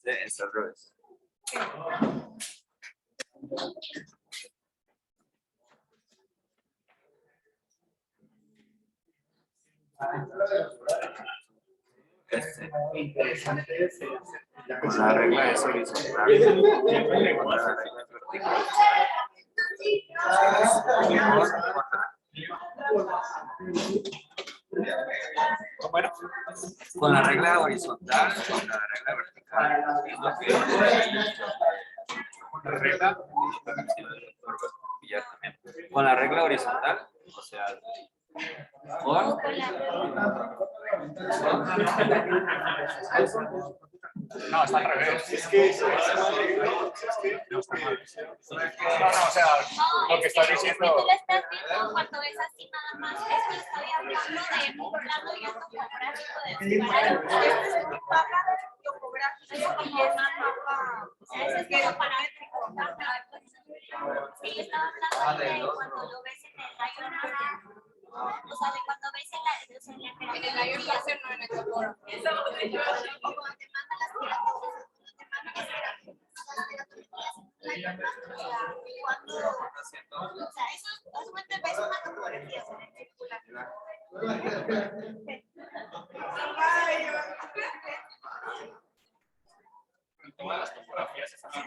Es al revés. Interesante es Con la regla es horizontal. Con la regla es vertical. Con la regla horizontal, con la regla vertical. Es lo que con la regla con la regla horizontal, o sea, No, está al revés. No, o sea, lo que estás diciendo. Tú lo estás viendo cuando ves así nada más. Esto estoy hablando de un plano ya topográfico de disparar. Este es un mapa topográfico. Es como una mapa. O sea, ese es como paramétrico. Sí, yo estaba hablando de cuando lo ves en el rayo láser. O sea, de cuando ves en el rayo láser, no en el topógrafo. O cuando te mandan las tiradas. O sea, eso es una topografía circular. Todas las topografías es así.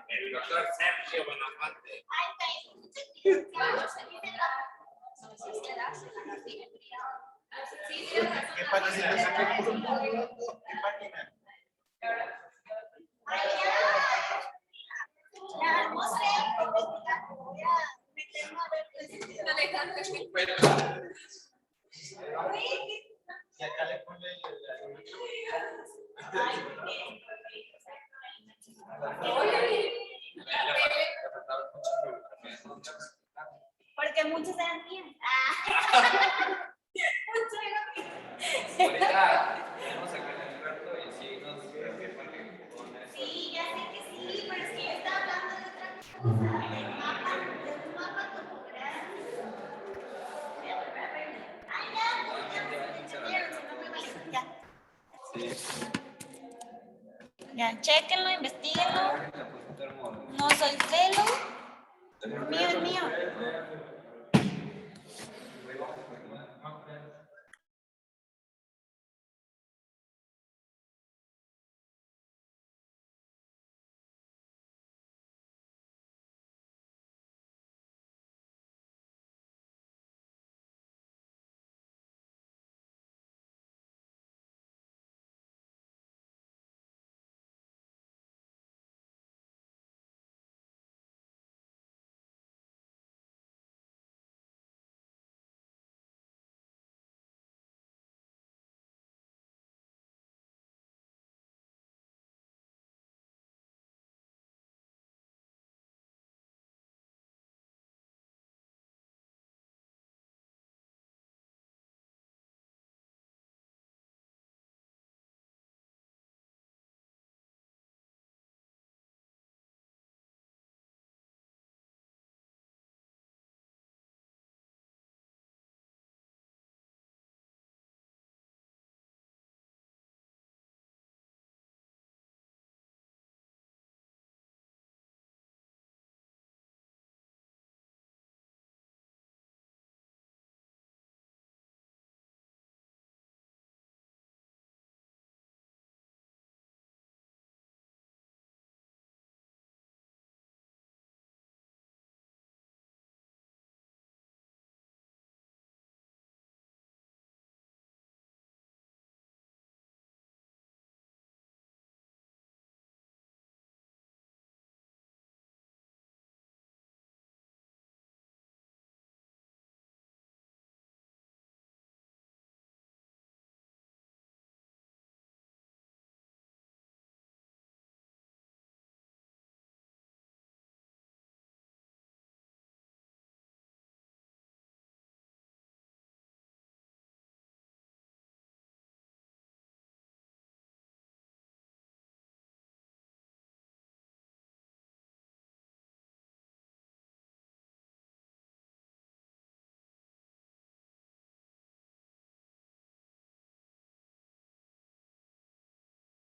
El doctor Sergio Bonafante. ¿Qué página es esa? ¿Qué página? Y acá le pone Porque muchos eran míos. Muchos eran míos. Ahorita tenemos acá el experto y sí nos pone. Sí, ya sé que sí, pero es que yo estaba hablando de otra cosa, de un mapa topográfico. Ay, ya, chéquenlo, investiguenlo. No soy celo. Mío es mío.